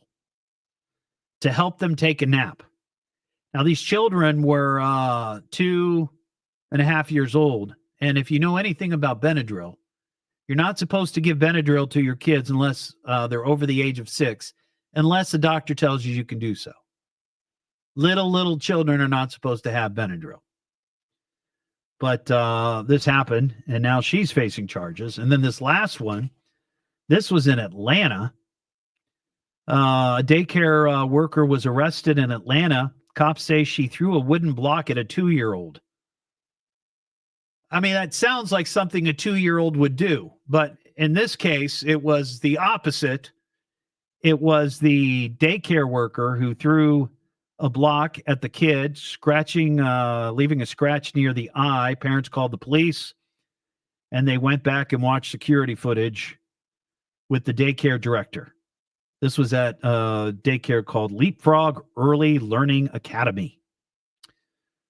S9: to help them take a nap. Now, these children were 2, and a half years old. And if you know anything about Benadryl, you're not supposed to give Benadryl to your kids unless they're over the age of 6, unless the doctor tells you can do so. Little children are not supposed to have Benadryl. But this happened, and now she's facing charges. And then this last one, this was in Atlanta. A daycare worker was arrested in Atlanta. Cops say she threw a wooden block at a 2-year-old. I mean, that sounds like something a 2-year-old would do. But in this case, it was the opposite. It was the daycare worker who threw a block at the kid, leaving a scratch near the eye. Parents called the police, and they went back and watched security footage with the daycare director. This was at a daycare called Leapfrog Early Learning Academy.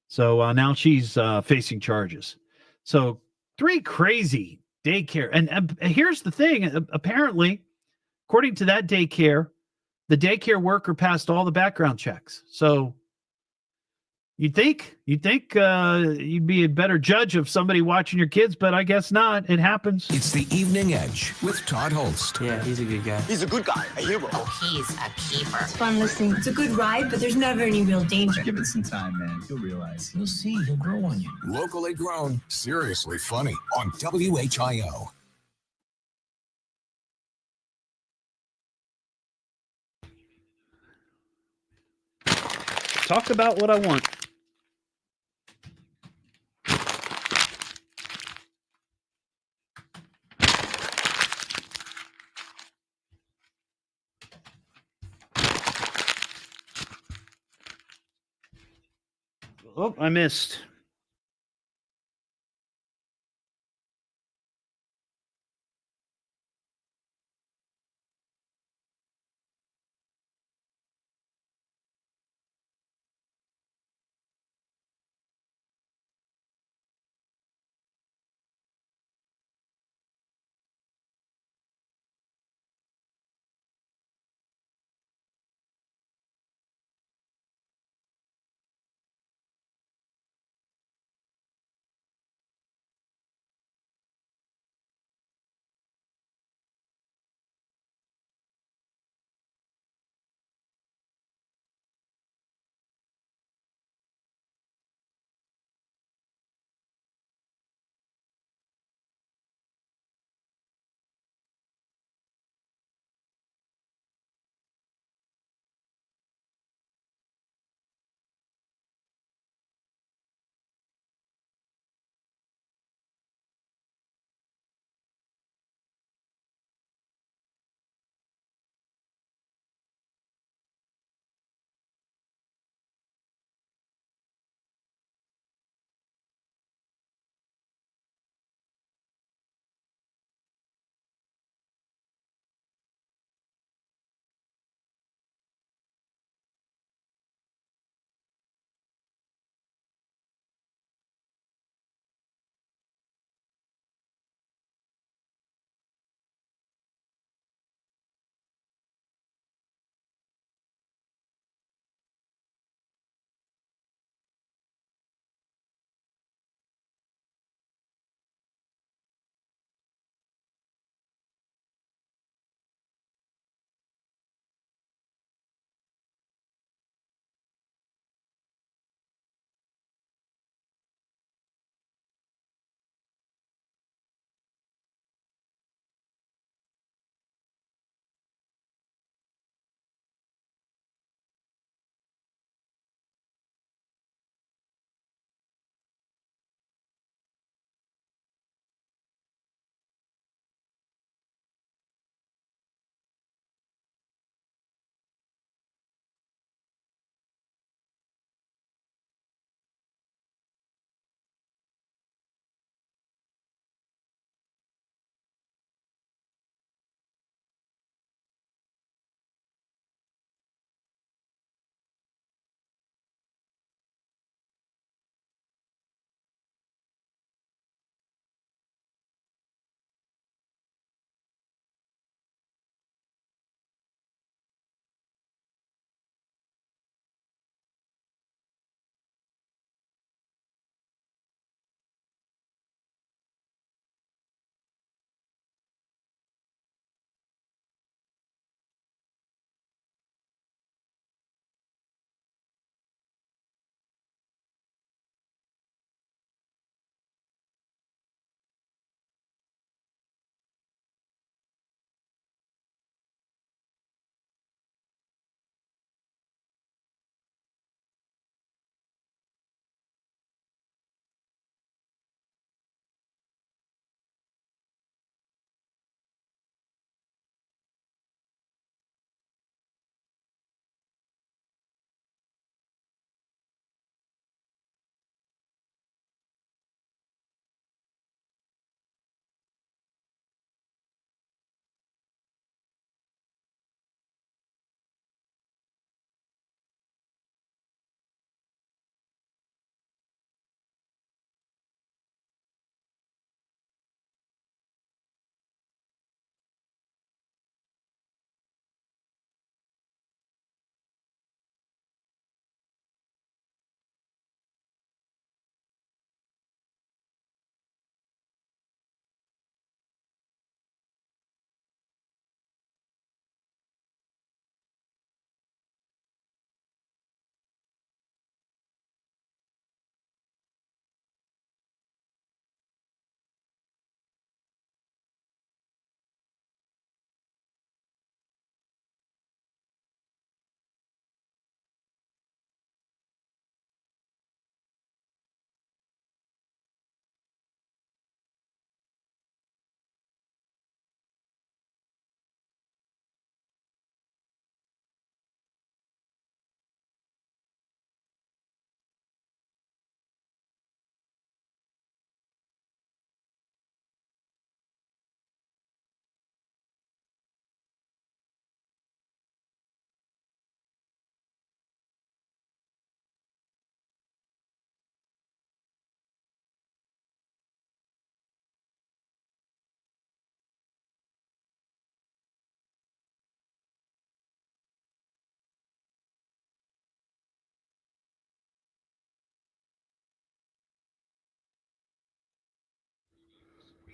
S9: So now she's facing charges. So 3 crazy daycare. And here's the thing. Apparently, according to that daycare, the daycare worker passed all the background checks. So you'd think you'd be a better judge of somebody watching your kids, but I guess not. It happens.
S5: It's the Evening Edge with Todd Hollst.
S2: Yeah, he's a good guy.
S22: He's a good guy, a hero.
S13: Oh, he's a keeper.
S6: It's fun listening. It's a good ride, but there's never any real danger.
S11: Give it some time, man. You'll realize. You'll see. He'll grow on you.
S5: Locally grown, seriously funny on WHIO.
S9: Talk about what I want. Oh, I missed.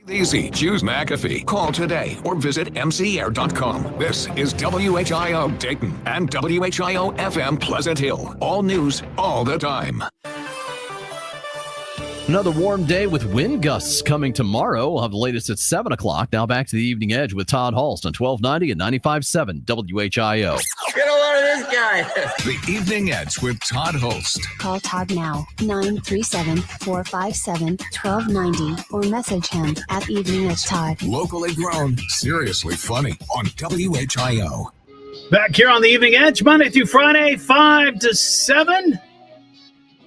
S5: Easy. Choose McAfee. Call today or visit mcair.com. This is WHIO Dayton and WHIO FM Pleasant Hill. All news, all the time.
S12: Another warm day with wind gusts coming tomorrow. We'll have the latest at 7 o'clock. Now back to the Evening Edge with Todd Hollst on 1290 and 95.7 WHIO.
S2: Get a load of this guy.
S5: The Evening Edge with Todd Hollst.
S1: Call Todd now, 937-457-1290, or message him at Evening Edge Todd.
S5: Locally grown, seriously funny on WHIO.
S9: Back here on the Evening Edge, Monday through Friday, 5 to 7.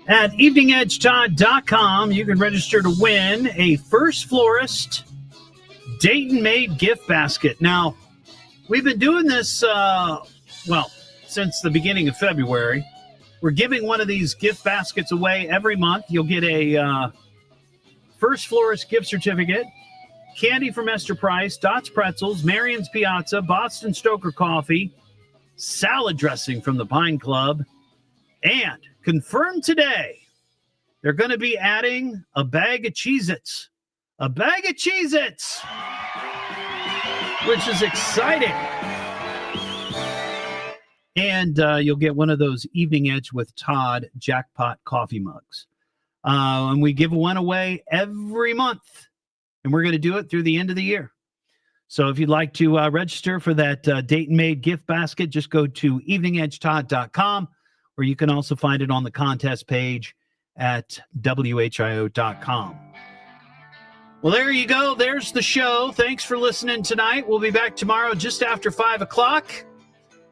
S9: At eveningedgetodd.com, you can register to win a First Florist Dayton-made gift basket. Now, we've been doing this, since the beginning of February. We're giving one of these gift baskets away every month. You'll get a First Florist gift certificate, candy from Esther Price, Dots Pretzels, Marion's Piazza, Boston Stoker Coffee, salad dressing from the Pine Club, and confirmed today, they're going to be adding a bag of Cheez-Its. A bag of Cheez-Its, which is exciting. And you'll get one of those Evening Edge with Todd jackpot coffee mugs. And we give one away every month. And we're going to do it through the end of the year. So if you'd like to register for that Dayton-made gift basket, just go to eveningedgetodd.com. Or you can also find it on the contest page at WHIO.com. Well, there you go. There's the show. Thanks for listening tonight. We'll be back tomorrow just after 5 o'clock.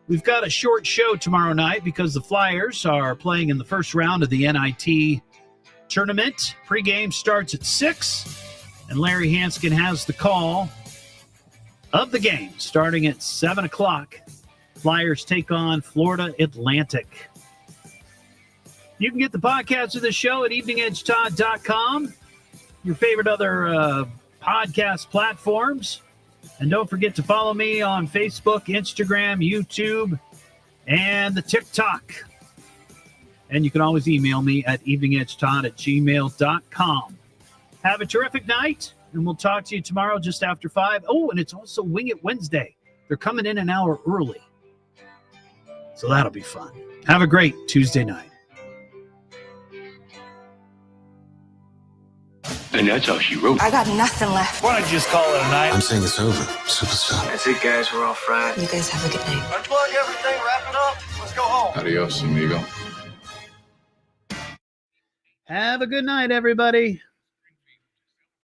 S9: We've got a short show tomorrow night because the Flyers are playing in the first round of the NIT tournament. Pre-game starts at 6, and Larry Hanskin has the call of the game starting at 7 o'clock. Flyers take on Florida Atlantic. You can get the podcast of the show at eveningedgetodd.com, your favorite other podcast platforms. And don't forget to follow me on Facebook, Instagram, YouTube, and the TikTok. And you can always email me at eveningedgetodd@gmail.com. Have a terrific night, and we'll talk to you tomorrow just after 5. Oh, and it's also Wing It Wednesday. They're coming in an hour early. So that'll be fun. Have a great Tuesday night.
S19: And that's how she wrote.
S17: I got nothing left.
S2: Why don't you just call it a night?
S11: I'm saying it's over, superstar.
S2: That's it, guys. We're all fried.
S17: You guys have a good night.
S2: Unplug everything, wrap it up. Let's go home.
S19: Adios, amigo.
S9: Have a good night, everybody.